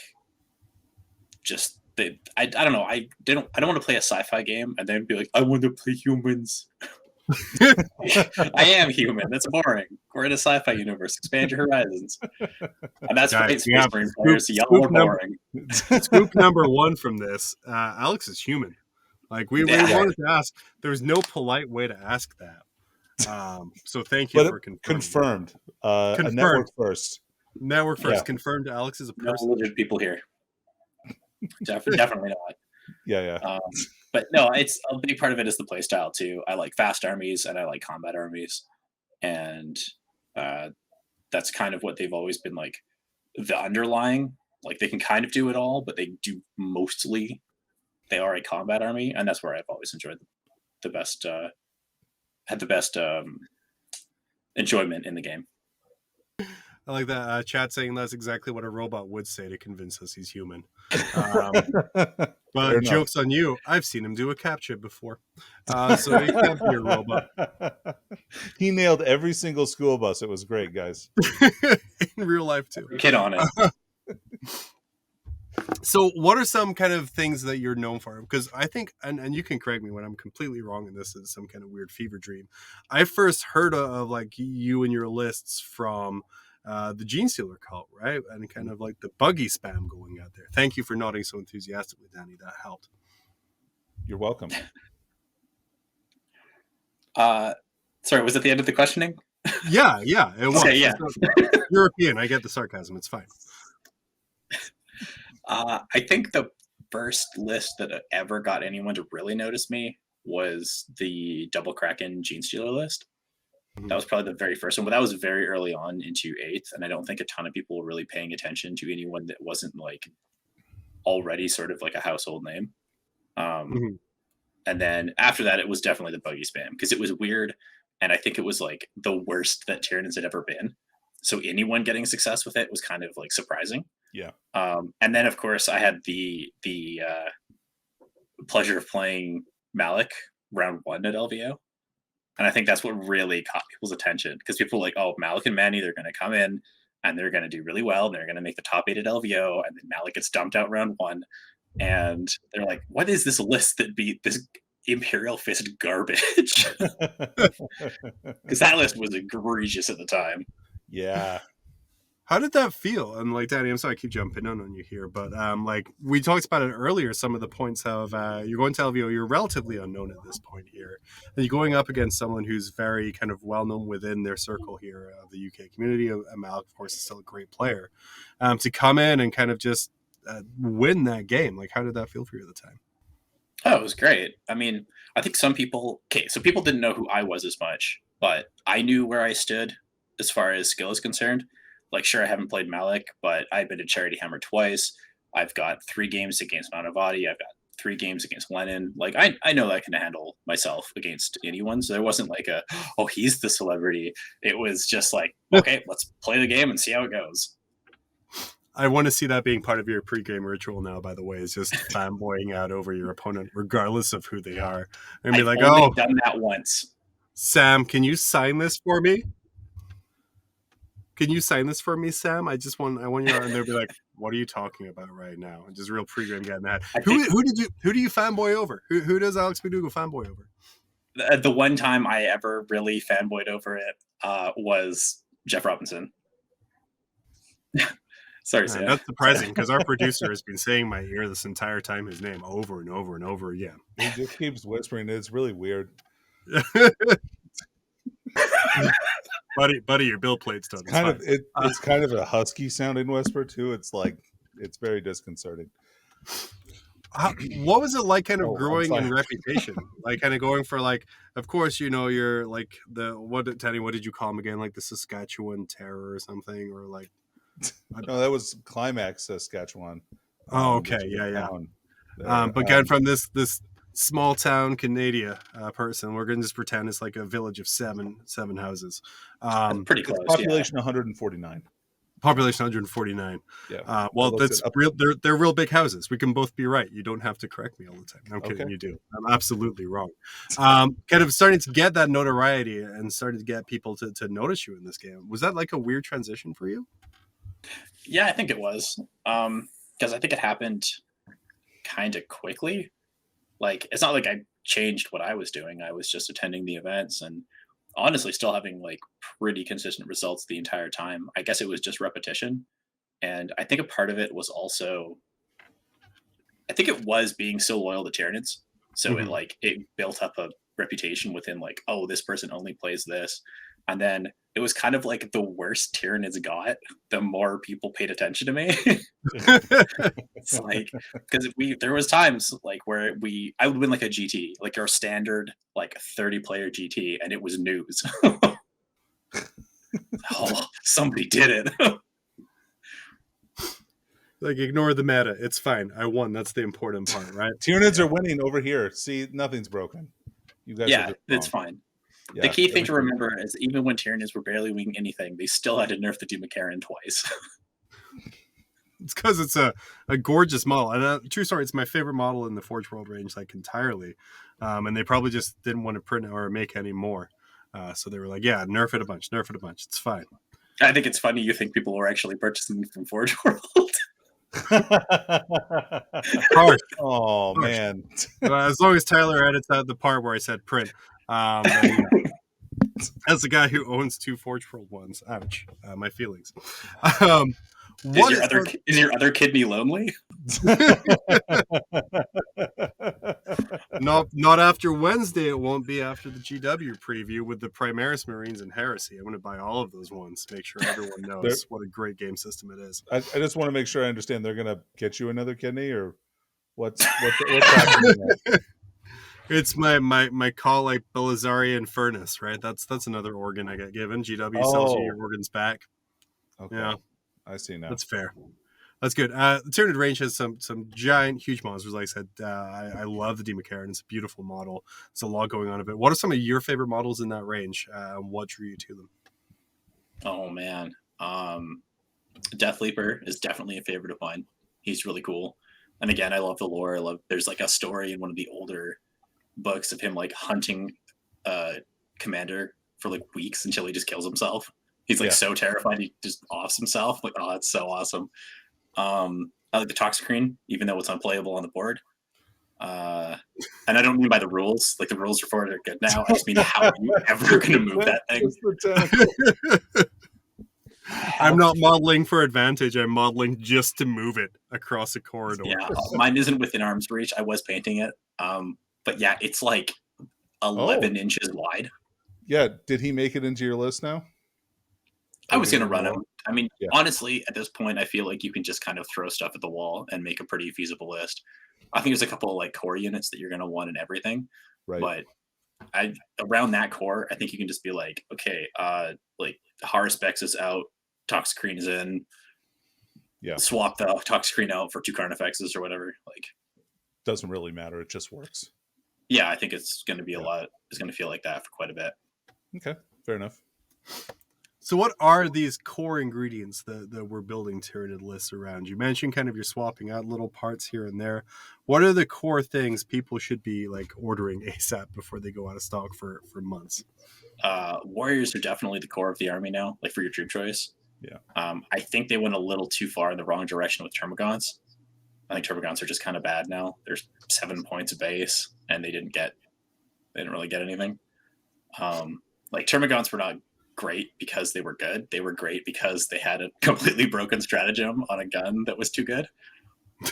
just I don't know. I don't want to play a sci-fi game and then be like, I want to play humans. I am human. That's boring. We're in a sci-fi universe. Expand your horizons. And that's Guys, right, we Space have Marine scoop- players. Y'all scoop are number- boring. Scoop number one from this: Alex is human. Like we Yeah. wanted to ask. There's no polite way to ask that. So thank you for confirmed. A network first. Network first. Yeah. Confirmed. Alex is a No person. religious people here. Definitely not. Yeah. But no, it's a big part of it is the playstyle too. I like fast armies and I like combat armies, and that's kind of what they've always been like. The underlying, like they can kind of do it all, but they do mostly. They are a combat army, and that's where I've always enjoyed the best. Had the best enjoyment in the game. I like that chat saying that's exactly what a robot would say to convince us he's human. But joke's on you. I've seen him do a captcha before. So he can't be a robot. He nailed every single school bus. It was great, guys. In real life, too. Kid on it. So what are some kind of things that you're known for? Because I think, and you can correct me when I'm completely wrong and this is some kind of weird fever dream. I first heard of like you and your lists from the Gene Stealer cult, right? And kind of like the buggy spam going out there. Thank you for nodding so enthusiastically, Danny. That helped. You're welcome. Sorry, was it the end of the questioning? Yeah, it was. Okay, yeah. European. I get the sarcasm. It's fine. I think the first list that ever got anyone to really notice me was the Double Kraken Gene Stealer list. That was probably the very first one, but that was very early on into 8th, and I don't think a ton of people were really paying attention to anyone that wasn't like already sort of like a household name. And then after that, it was definitely the buggy spam because it was weird, and I think it was like the worst that Tyranids had ever been. So anyone getting success with it was kind of like surprising. Yeah. And then of course I had the pleasure of playing Malik round 1 at LVO. And I think that's what really caught people's attention because people were like, oh, Malik and Manny, they're going to come in and they're going to do really well. And they're going to make the top 8 at LVO. And then Malik gets dumped out round 1. And they're like, what is this list that beat this Imperial Fist garbage? Because that list was egregious at the time. Yeah. How did that feel? And like, Danny, I'm sorry I keep jumping in on you here, but like we talked about it earlier, some of the points of you're going to LVO, you're relatively unknown at this point here. And you're going up against someone who's very kind of well-known within their circle here of the UK community. Malik, of course, is still a great player. To come in and kind of just win that game, like how did that feel for you at the time? Oh, it was great. I mean, I think some people, so people didn't know who I was as much, but I knew where I stood as far as skill is concerned. Like, sure, I haven't played Malik, but I've been to Charity Hammer twice. I've got 3 games against Manavati. I've got 3 games against Lenin. Like, I know that I can handle myself against anyone. So there wasn't like oh, he's the celebrity. It was just like, okay, let's play the game and see how it goes. I want to see that being part of your pregame ritual now, by the way, is just fanboying out over your opponent, regardless of who they are. And be like, only oh, done that once. Sam, can you sign this for me? Can you sign this for me, Sam? I want you, and they'll be like, "What are you talking about right now?" And just real pregame getting that. Who do you fanboy over? Who does Alex Macdougall fanboy over? The one time I ever really fanboyed over it was Jeff Robinson. Sorry, Sam. That's surprising because our producer has been saying in my ear this entire time his name over and over and over again. He just keeps whispering. It's really weird. buddy, your bill plate's done. It's kind of a husky sounding whisper too. It's like it's very disconcerting. What was it like kind of growing in reputation? Like kind of going for like, of course, you know, you're like what did you call him again? Like the Saskatchewan Terror or something, or like no, that was Climax Saskatchewan. Oh, okay, yeah. But again, from this small town Canada person. We're going to just pretend it's like a village of seven houses. That's pretty It's close. population 149. Population 149. Yeah. Well, It looks that's it up. real. They're real big houses. We can both be right. You don't have to correct me all the time. I'm kidding. Okay. You do. I'm absolutely wrong. Kind of starting to get that notoriety and starting to get people to notice you in this game. Was that like a weird transition for you? Yeah, I think it was. Because I think it happened kind of quickly. Like, it's not like I changed what I was doing. I was just attending the events and honestly still having like pretty consistent results the entire time. I guess it was just repetition. And I think a part of it was also, I think it was being so loyal to Tyranids. So it built up a reputation within like, oh, this person only plays this. And then it was kind of like the worse Tyranids got, the more people paid attention to me. It's like, because there was times like where I would win like a GT, like our standard like 30-player GT, and it was news. Oh, somebody did it. Like, ignore the meta. It's fine. I won. That's the important part, right? Tyranids are winning over here. See, nothing's broken. You guys are Yeah, just it's wrong. fine. Yeah, The key thing to everything- remember is even when Tyranids were barely winning anything, they still had to nerf the Dumacaran twice. It's because it's a gorgeous model. And true story, it's my favorite model in the Forge World range, like entirely. And they probably just didn't want to print or make any more. So they were like, yeah, nerf it a bunch. It's fine. I think it's funny you think people were actually purchasing from Forge World. Harsh. Oh, man. As long as Tyler edits out the part where I said print. Then, as the guy who owns 2 Forge World ones, ouch, my feelings. Is your other kidney lonely? Not after Wednesday. It won't be after the GW preview with the Primaris Marines and Heresy. I'm going to buy all of those ones. Make sure everyone knows what a great game system it is. I just want to make sure I understand. They're going to get you another kidney, or what's happening there? It's my call like Belisarian furnace, right? That's another organ I got given. GW sells you your organs back. Okay. Yeah, I see now. that's fair. That's good. The Tyranid range has some giant, huge monsters. Like I said, I love the Dumacaran. It's a beautiful model. There's a lot going on of it. What are some of your favorite models in that range? What drew you to them? Oh man, Death Leaper is definitely a favorite of mine. He's really cool. And again, I love the lore. There's like a story in one of the older books of him like hunting Commander for like weeks until he just kills himself. He's like so terrified he just offs himself. Like, oh, it's so awesome. I like the Toxicrene, even though it's unplayable on the board. And I don't mean by the rules. Like, the rules for it are good now. I just mean, how are you ever going to move that thing? I'm not modeling for advantage. I'm modeling just to move it across a corridor. Yeah, mine isn't within arm's reach. I was painting it. But yeah, it's like 11 inches wide. Yeah, did he make it into your list now? I was going to run him. I mean, honestly, at this point, I feel like you can just kind of throw stuff at the wall and make a pretty feasible list. I think there's a couple of like core units that you're going to want in everything. Right. But around that core, I think you can just be like, okay, like Haruspex is out, Toxicrene is in. Yeah. Swap the Toxicrene out for 2 Carnifexes or whatever. Like, doesn't really matter. It just works. Yeah, I think it's going to be a lot. It's going to feel like that for quite a bit. Okay, fair enough. So what are these core ingredients that we're building Tyranid lists around? You mentioned kind of you're swapping out little parts here and there. What are the core things people should be like ordering ASAP before they go out of stock for months? Warriors are definitely the core of the army now, like for your troop choice. Yeah. I think they went a little too far in the wrong direction with Termagants. I think Termagants are just kind of bad now. There's 7 points of base, and they didn't really get anything. Like Termagants were not great because they were good. They were great because they had a completely broken stratagem on a gun that was too good.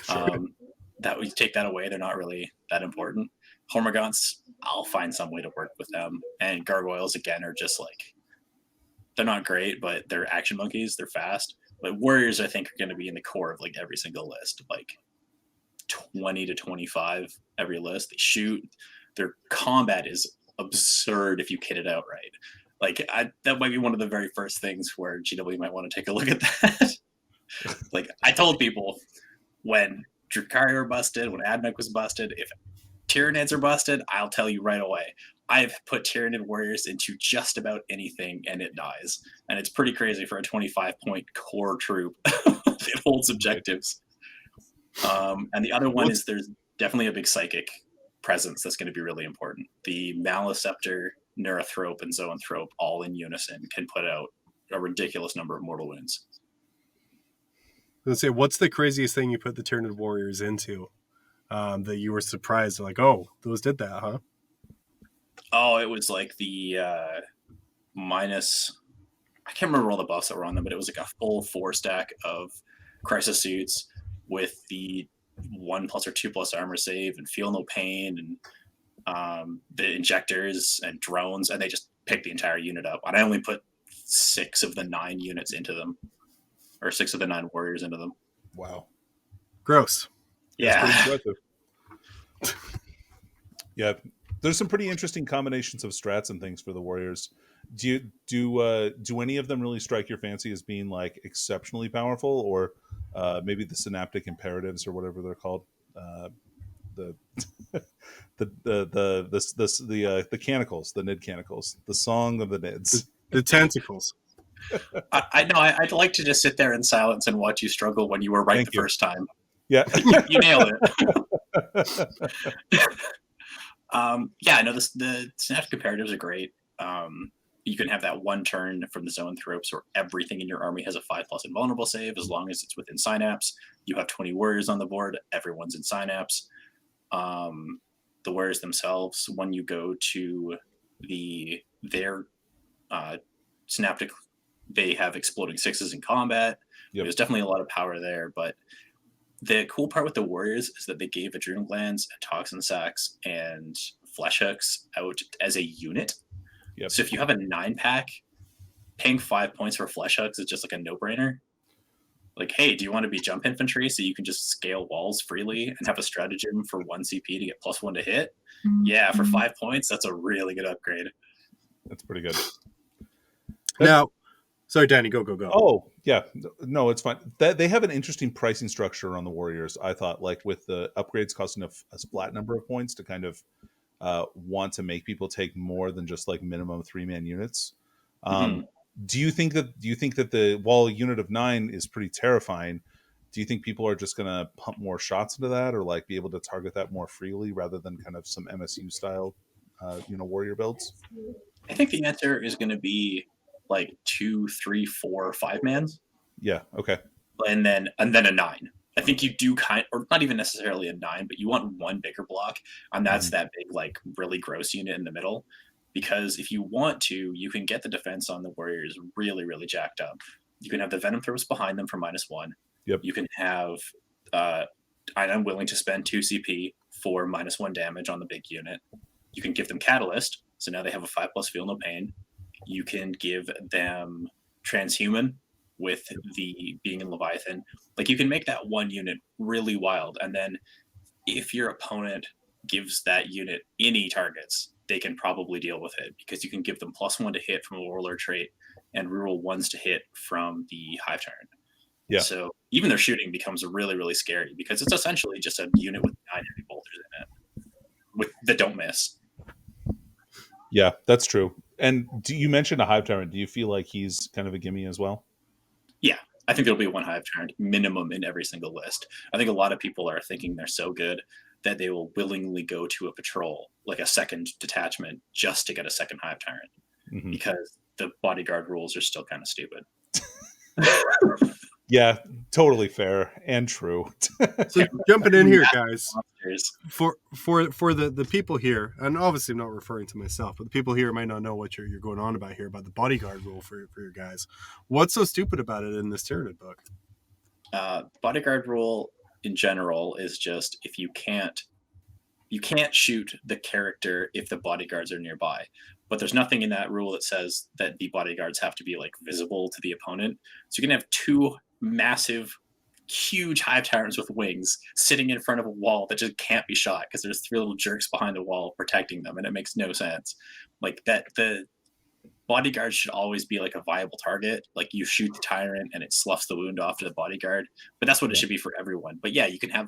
That we take that away, they're not really that important. Hormagaunts, I'll find some way to work with them. And Gargoyles, again, are just like, they're not great, but they're action monkeys. They're fast. But Warriors, I think, are going to be in the core of like every single list, like 20 to 25 every list. They shoot. Their combat is absurd if you kit it out right. Like, that might be one of the very first things where GW might want to take a look at that. Like, I told people when Drukhari were busted, when Admech was busted, if Tyranids are busted, I'll tell you right away. I've put Tyranid warriors into just about anything and it dies. And it's pretty crazy for a 25-point core troop. It holds objectives. And the other one is there's definitely a big psychic presence that's going to be really important. The Maliceptor, Neurothrope, and Zoanthrope all in unison can put out a ridiculous number of mortal wounds. Let's say, what's the craziest thing you put the Tyranid warriors into that you were surprised, like, oh, those did that, huh? Oh, it was like the minus. I can't remember all the buffs that were on them, but it was like a full 4 stack of crisis suits with the 1+ or 2+ armor save and feel no pain and the injectors and drones, and they just picked the entire unit up. And I only put 6 of the 9 units into them, or 6 of the 9 warriors into them. Wow. Gross. Yeah. Yeah. There's some pretty interesting combinations of strats and things for the warriors. Do any of them really strike your fancy as being like exceptionally powerful, or maybe the synaptic imperatives or whatever they're called? The canicles, the nid canicles, the song of the nids, the tentacles. I know. I'd like to just sit there in silence and watch you struggle when you were right the first time. Yeah, you nailed it. Yeah, no, the synaptic imperatives are great. You can have that one turn from the Zoanthropes where everything in your army has a 5+ invulnerable save as long as it's within synapse. You have 20 warriors on the board. Everyone's in synapse. The warriors themselves, when you go to their synaptic, they have exploding 6s in combat. Yep. There's definitely a lot of power there, but the cool part with the warriors is that they gave adrenal glands and toxin sacs and flesh hooks out as a unit. Yep. So if you have a 9-pack, paying 5 points for flesh hooks is just like a no-brainer. Like, hey, do you want to be jump infantry so you can just scale walls freely and have a stratagem for 1 CP to get +1 to hit? Yeah, for 5 points, that's a really good upgrade. That's pretty good. Now, sorry, Danny, go. Oh, yeah. No, it's fine. They have an interesting pricing structure on the warriors, I thought, like with the upgrades costing a flat number of points to kind of want to make people take more than just like minimum 3-man units. Do you think that while a unit of 9 is pretty terrifying, do you think people are just going to pump more shots into that, or like be able to target that more freely rather than kind of some MSU style, warrior builds? I think the answer is going to be like 2, 3, 4, 5-mans. Yeah. Okay. And then a 9. I think you do or not even necessarily a 9, but you want one bigger block, and that's that big, like, really gross unit in the middle. Because if you want to, you can get the defense on the warriors really, really jacked up. You can have the Venom Throws behind them for -1. Yep. You can have, I'm willing to spend 2 CP for -1 damage on the big unit. You can give them Catalyst, so now they have a 5+ Feel No Pain. You can give them Transhuman with the being in Leviathan. Like, you can make that one unit really wild, and then if your opponent gives that unit any targets, they can probably deal with it, because you can give them +1 to hit from a Warlord trait and reroll 1s to hit from the Hive Tyrant. Yeah. So even their shooting becomes really, really scary, because it's essentially just a unit with 9 heavy bolters in it that don't miss. Yeah, that's true. And you mentioned a Hive Tyrant. Do you feel like he's kind of a gimme as well? Yeah, I think there'll be 1 Hive Tyrant minimum in every single list. I think a lot of people are thinking they're so good that they will willingly go to a patrol, like a second detachment, just to get a second Hive Tyrant, because the bodyguard rules are still kind of stupid. Yeah, totally fair and true. So jumping in here, guys, for the people here, and obviously I'm not referring to myself, but the people here might not know what you're going on about here about the bodyguard rule for your guys. What's so stupid about it in this Tyranid book? Bodyguard rule in general is just, if you can't shoot the character if the bodyguards are nearby. But there's nothing in that rule that says that the bodyguards have to be like visible to the opponent. So you can have 2 massive, huge Hive Tyrants with wings sitting in front of a wall that just can't be shot because there's 3 little jerks behind the wall protecting them, and it makes no sense. Like that, the bodyguard should always be like a viable target. Like, you shoot the tyrant and it sloughs the wound off to the bodyguard, but that's what it should be for everyone. But yeah, you can have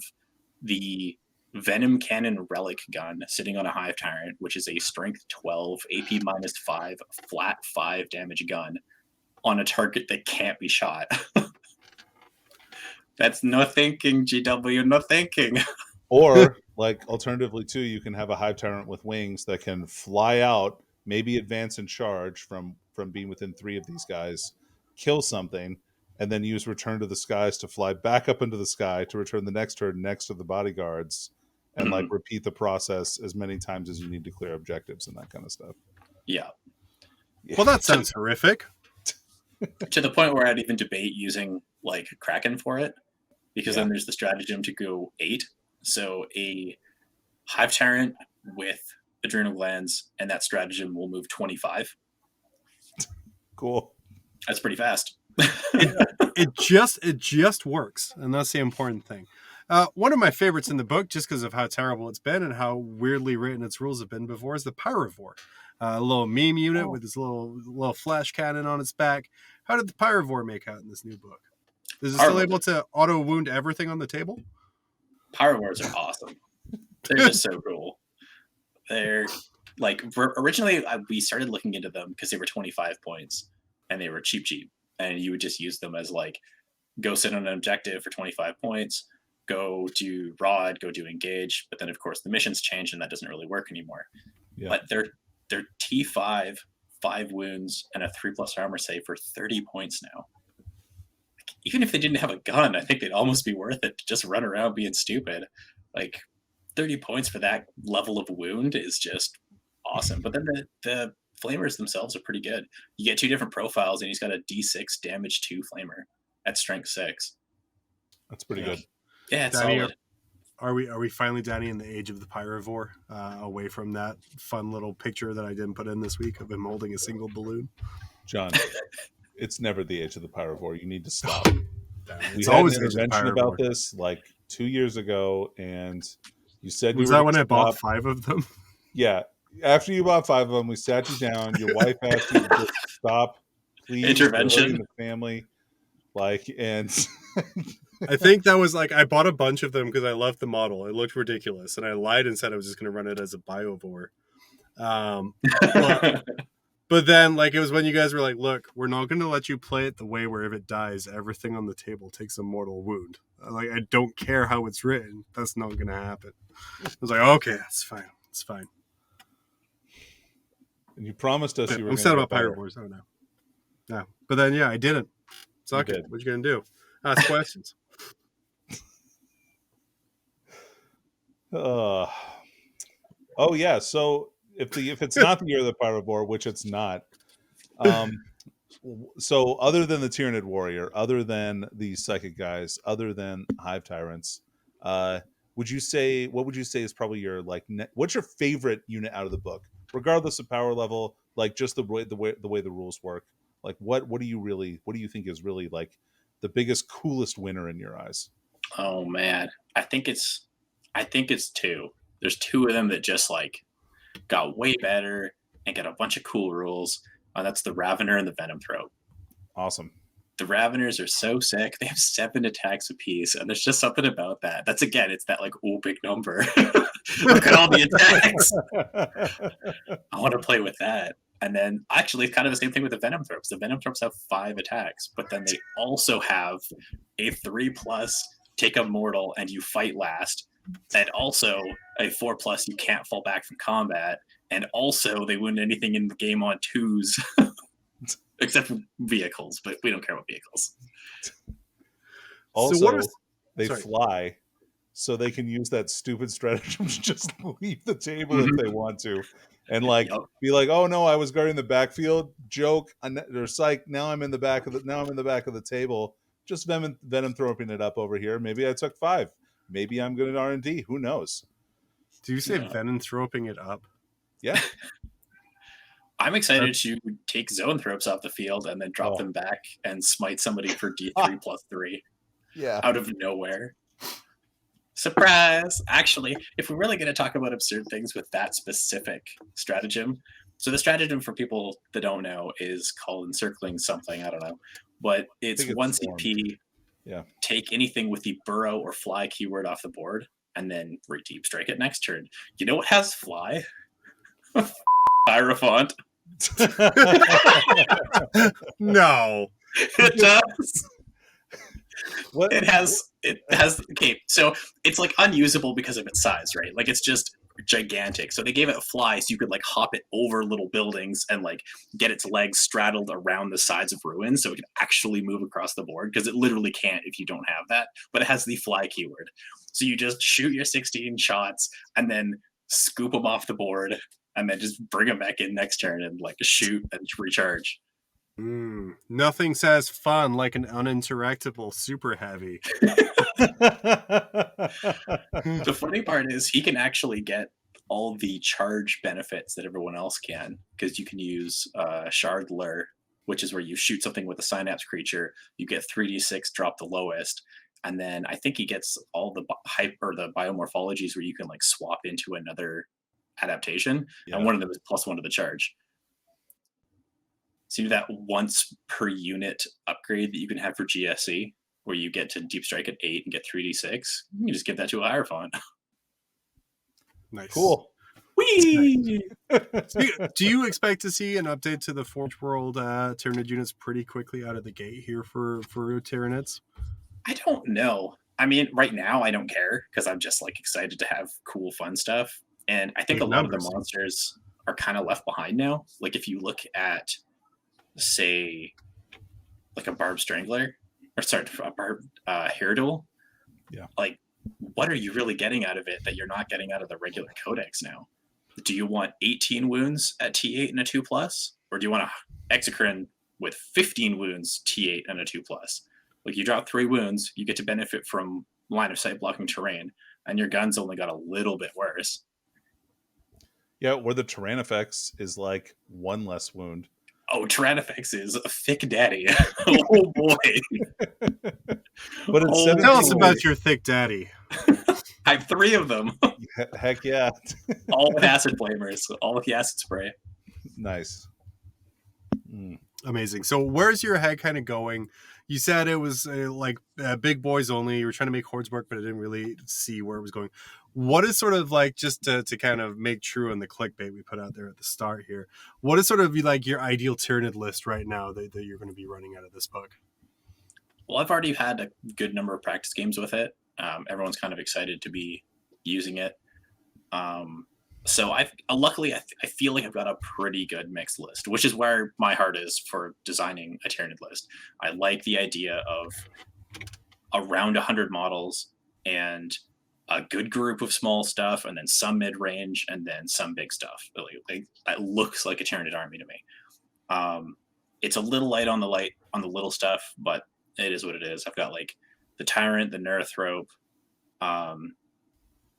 the Venom Cannon Relic Gun sitting on a Hive Tyrant, which is a Strength 12, AP -5, flat 5 damage gun on a target that can't be shot. That's no thinking, GW, no thinking. Or, like, alternatively, too, you can have a Hive Tyrant with wings that can fly out, maybe advance and charge from being within 3 of these guys, kill something, and then use Return to the Skies to fly back up into the sky to return the next turn next to the bodyguards, and like repeat the process as many times as you need to clear objectives and that kind of stuff. Yeah. Well, that sounds horrific. To the point where I'd even debate using like Kraken for it, because Yeah. then there's the stratagem to go 8. So a Hive Tyrant with Adrenal Glands and that stratagem will move 25. Cool. That's pretty fast. It just works, and that's the important thing. One of my favorites in the book, just because of how terrible it's been and how weirdly written its rules have been before, is the Pyrovor. A little meme unit with this little flash cannon on its back. How did the Pyrovor make out in this new book? Is it still able to auto wound everything on the table? Pyrovors are awesome. They're just so cool. They're like, originally we started looking into them because they were 25 points and they were cheap, and you would just use them as like, go sit on an objective for 25 points, go do rod, go do engage, but then of course the missions change and that doesn't really work anymore. Yeah. But they're T5, 5 wounds, and a 3+ armor save for 30 points now. Even if they didn't have a gun, I think they'd almost be worth it to just run around being stupid. Like 30 points for that level of wound is just awesome. But then the flamers themselves are pretty good. You get 2 different profiles, and he's got a D6 damage 2 flamer at strength 6. That's pretty good. Yeah, it's Danny, solid. Are we finally, Danny, in the age of the Pyrovor? Away from that fun little picture that I didn't put in this week of him holding a single balloon? John, it's never the age of the Pyrovor. You need to stop. We had always an the age of intervention Pyrovor. about this like 2 years ago, and you said Was you were that when gonna I bought stop. 5 of them? Yeah. After you bought 5 of them, we sat you down. Your wife asked you to just stop, please. Intervention. You're hurting the family. Like, and I think that was like, I bought a bunch of them because I loved the model. It looked ridiculous. And I lied and said I was just going to run it as a Biovore. But then, like, it was when you guys were like, look, we're not going to let you play it the way where if it dies, everything on the table takes a mortal wound. Like, I don't care how it's written. That's not going to happen. I was like, okay, that's fine. It's fine. and you promised us But you were I'm gonna sad get about better. Pyrovores. Oh, no. No. But then, yeah, I didn't. Suck You it. did. What you going to do? Ask questions. Oh yeah. So if it's not the year of the Pyrovore, which it's not, so other than the Tyranid Warrior, other than the Psychic guys, other than Hive Tyrants, what would you say is probably your like? What's your favorite unit out of the book, regardless of power level? Like just the way the rules work. Like what do you think is really like the biggest, coolest winner in your eyes? Oh man, I think it's 2. There's 2 of them that just like got way better and got a bunch of cool rules. That's the Ravener and the Venom Throat. Awesome. The Raveners are so sick. They have 7 attacks apiece, and there's just something about that. That's again, it's that like, oh, big number. Look at all the attacks. I want to play with that. And then actually kind of the same thing with the Venom Throats. The Venom Throats have 5 attacks, but then they also have a 3+ take a mortal and you fight last. And also a 4+ you can't fall back from combat. And also they win anything in the game on 2s. Except for vehicles, but we don't care about vehicles. Also, So what is- they sorry. fly, so they can use that stupid stratagem to just leave the table if they want to, and like Yep. be like, "Oh no, I was guarding the backfield." Joke, or psych. Now I'm in the back of the table. Just venom throwing it up over here. Maybe I took 5. Maybe I'm good at R&D. Who knows? Do you say No. Venom throping it up? Yeah. I'm excited to take Zone Thropes off the field and then drop them back and smite somebody for D3+3 Yeah. out of nowhere. Surprise! Actually, if we're really going to talk about absurd things with that specific stratagem, so the stratagem for people that don't know is called Encircling something, I don't know, but it's think it's 1 Swarm. CP. Yeah. Take anything with the burrow or fly keyword off the board. and then deep strike it next turn. You know what has fly? Hierophant. No. It does. What? It has okay, so it's like unusable because of its size, right? Like it's just gigantic. So they gave it a fly so you could like hop it over little buildings and like get its legs straddled around the sides of ruins so it can actually move across the board, because it literally can't if you don't have that. But it has the fly keyword. So you just shoot your 16 shots and then scoop them off the board and then just bring them back in next turn and like shoot and recharge. Nothing says fun like an uninteractable super heavy. The funny part is he can actually get all the charge benefits that everyone else can, because you can use Shard Lure, which is where you shoot something with a Synapse creature, you get 3d6, drop the lowest, and then I think he gets all the the biomorphologies where you can like swap into another adaptation, and one of them is +1 to the charge. So you do that once per unit upgrade that you can have for GSC, where you get to deep strike at 8 and get 3d6. You can just give that to a Hierophant. Nice. Cool. Whee! Do you expect to see an update to the Forge World Tyranid units pretty quickly out of the gate here for Tyranids? I don't know. I mean, right now I don't care because I'm just like excited to have cool, fun stuff. And I think a lot of the monsters are kind of left behind now. Like if you look at, say, like a Barb Strangler, or sorry, a Barb Herodule, like what are you really getting out of it that you're not getting out of the regular codex now? Do you want 18 wounds at T8 and a 2+, or do you want a Exocrine with 15 wounds, T8 and a 2+? Like you drop 3 wounds, you get to benefit from line of sight blocking terrain, and your guns only got a little bit worse. Yeah, where the Tyrannifex is like 1 less wound. Oh, Tyrannifex is a thick daddy. Oh boy. But instead tell us about your thick daddy. I have 3 of them. Heck yeah. All with acid flamers, all with the acid spray. Nice. Amazing. So where's your head kind of going? You said it was like big boys only. You were trying to make hordes work, but I didn't really see where it was going. What is sort of like, just to kind of make true on the clickbait we put out there at the start here, what is sort of like your ideal Tyranid list right now that you're going to be running out of this book? Well, I've already had a good number of practice games with it. Everyone's kind of excited to be using it. So luckily I feel like I've got a pretty good mixed list, which is where my heart is for designing a Tyranid list. I like the idea of around 100 models and a good group of small stuff, and then some mid-range, and then some big stuff. That looks like a Tyranid army to me. It's a little light on the little stuff, but it is what it is. I've got like the Tyrant, the Neurithrope,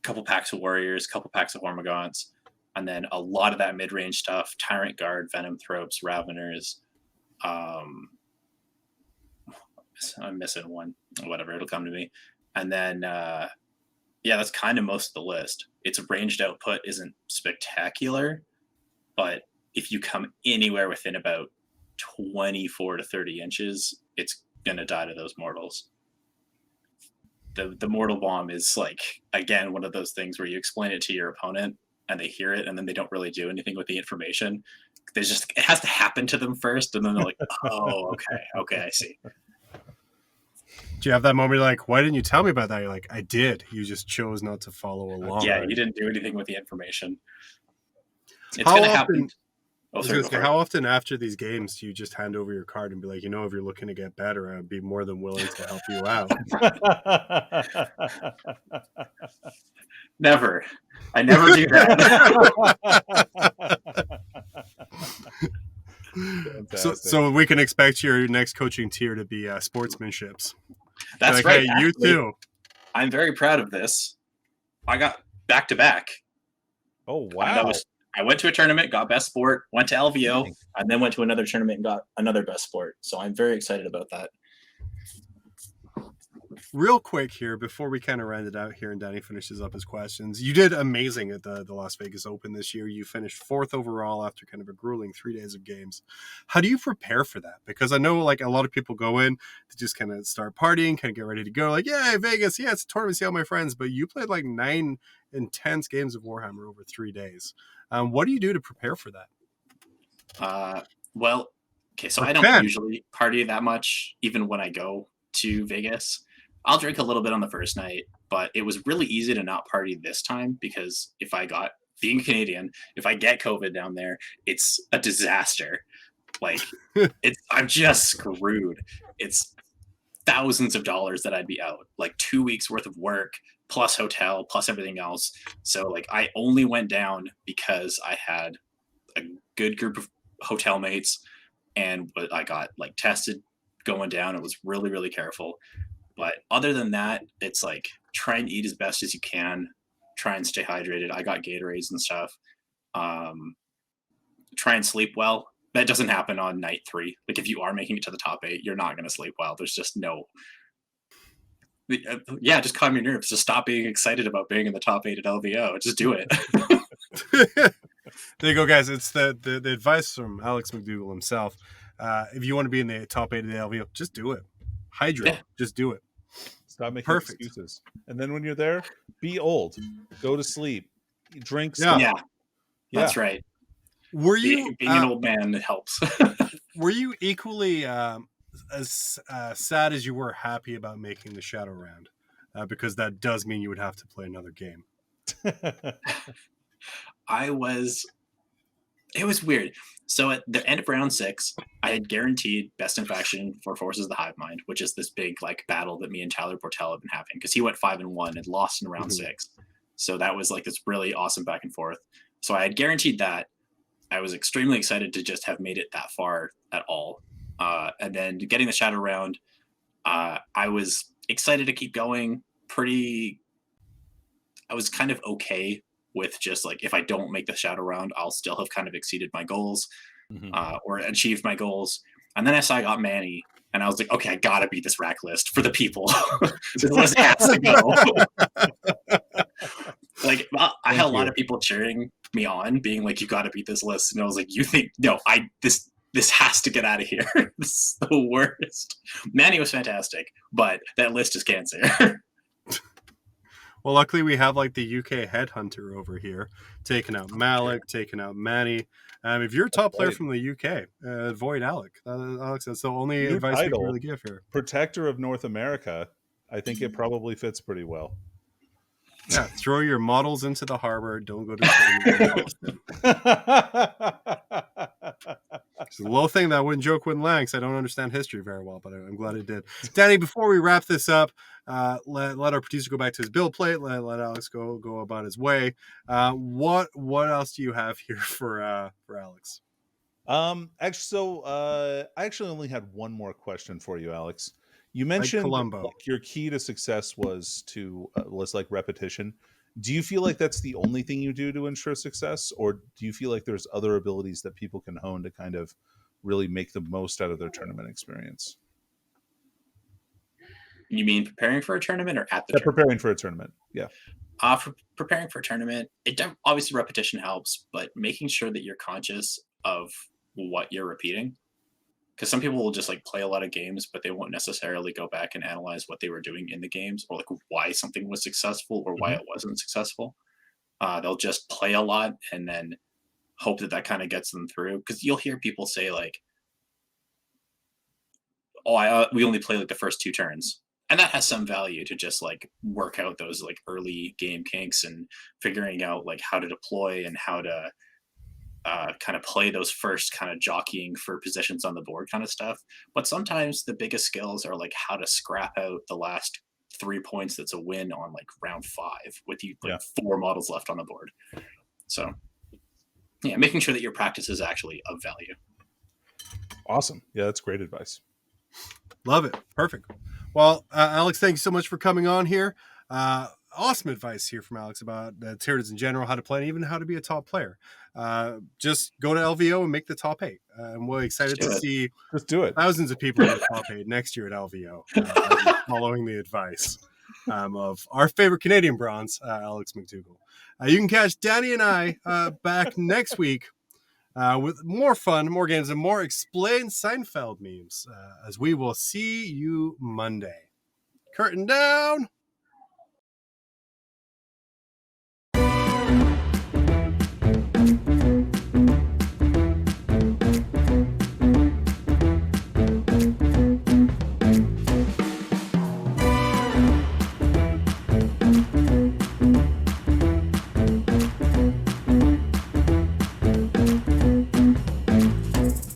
couple packs of Warriors, couple packs of Hormagaunts, and then a lot of that mid-range stuff: Tyrant Guard, Venom Thropes, Raveners. I'm missing one. Whatever, it'll come to me. And then, that's kind of most of the list. Its ranged output isn't spectacular, but if you come anywhere within about 24 to 30 inches, it's going to die to those mortals. The mortal bomb is like, again, one of those things where you explain it to your opponent and they hear it and then they don't really do anything with the information. It has to happen to them first, and then they're like, oh, okay, I see. Do you have that moment like, why didn't you tell me about that? You're like, I did. You just chose not to follow along. Yeah, you didn't do anything with the information. It's How going to often- happen. Oh, sorry, go for it. How often after these games do you just hand over your card and be like, if you're looking to get better, I'd be more than willing to help you out? Never. I never do that. So we can expect your next coaching tier to be sportsmanships. That's like, right. Hey, you Actually, too. I'm very proud of this. I got back-to-back. Oh, wow. I went to a tournament, got best sport, went to LVO, and then went to another tournament and got another best sport. So I'm very excited about that. Real quick here before we kind of round it out here and Danny finishes up his questions. You did amazing at the Las Vegas Open this year. You finished 4th overall after kind of a grueling 3 days of games. How do you prepare for that? Because I know like a lot of people go in to just kind of start partying, kind of get ready to go. Like, yeah, Vegas, yeah, it's a tournament, see all my friends. But you played like 9 intense games of Warhammer over 3 days. What do you do to prepare for that? Well, okay, so Or I don't can. usually party that much, even when I go to Vegas. I'll drink a little bit on the first night, but it was really easy to not party this time because being Canadian, if I get COVID down there, it's a disaster. Like, I'm just screwed. It's thousands of dollars that I'd be out, like 2 weeks worth of work, plus hotel, plus everything else. So, like, I only went down because I had a good group of hotel mates and I got like tested going down. It was really, really careful. But other than that, it's like try and eat as best as you can, try and stay hydrated. I got Gatorades and stuff. Try and sleep well. That doesn't happen on night 3. Like if you are making it to the top 8, you're not going to sleep well. There's just no. Yeah, just calm your nerves. Just stop being excited about being in the top 8 at LVO. Just do it. There you go, guys. It's the advice from Alex McDougal himself. If you want to be in the top 8 of the LVO, just do it. Hydrate. Yeah. Just do it. Stop making excuses. And then when you're there, be old. Go to sleep. Drink stuff. Yeah. That's right. Were you being an old man helps? Were you equally as sad as you were happy about making the Shadow round? Because that does mean you would have to play another game. It was weird. So at the end of round 6, I had guaranteed best in faction for Forces of the Hive Mind, which is this big like battle that me and Tyler Bortel have been having because he went 5-1 and lost in round 6. So that was like this really awesome back and forth. So I had guaranteed that. I was extremely excited to just have made it that far at all. And then getting the Shadow round, I was excited to keep going. I was kind of okay with just like, if I don't make the Shadow round, I'll still have kind of exceeded my goals or achieved my goals. And then I saw I got Manny and I was like, okay, I gotta beat this rack list for the people. This list has to go. Like I had a lot of people cheering me on, being like, you gotta beat this list. And I was like, you think, no, this has to get out of here. This is the worst. Manny was fantastic, but that list is cancer. Well, luckily we have like the UK headhunter over here, taking out Malik, taking out Manny. If you're a top player from the UK, avoid Alex. Alex, that's the only advice we can really give here. Protector of North America, I think it probably fits pretty well. Yeah, throw your models into the harbor. Don't go to It's a little thing that I wouldn't joke with Lanx. I don't understand history very well, but I'm glad it did. Danny, before we wrap this up, let our producer go back to his build plate. Let Alex go about his way. What else do you have here for Alex? I actually only had one more question for you, Alex. You mentioned like your key to success was like repetition. Do you feel like that's the only thing you do to ensure success, or do you feel like there's other abilities that people can hone to kind of really make the most out of their tournament experience? You mean preparing for a tournament or at the tournament? Preparing for a tournament, yeah. For preparing for a tournament, obviously repetition helps, but making sure that you're conscious of what you're repeating. Because some people will just like play a lot of games, but they won't necessarily go back and analyze what they were doing in the games or like why something was successful or why it wasn't successful. They'll just play a lot and then hope that kind of gets them through. Because you'll hear people say like, "Oh, we only play like the first 2 turns," and that has some value to just like work out those like early game kinks and figuring out like how to deploy and how to kind of play those first kind of jockeying for positions on the board kind of stuff. But sometimes the biggest skills are like how to scrap out the last 3 points that's a win on like round 5 with you like 4 models left on the board. So yeah, making sure that your practice is actually of value. Awesome. Yeah, that's great advice. Love it. Perfect. Well, Alex, thank you so much for coming on here. awesome advice here from Alex about Tyranids in general, how to play, and even how to be a top player. Just go to LVO and make the top 8. I'm really excited to see Just do it. thousands of people in the top 8 next year at LVO, following the advice of our favorite Canadian bronze, Alex Macdougall. You can catch Danny and I back next week with more fun, more games, and more explained Seinfeld memes, as we will see you Monday. Curtain down.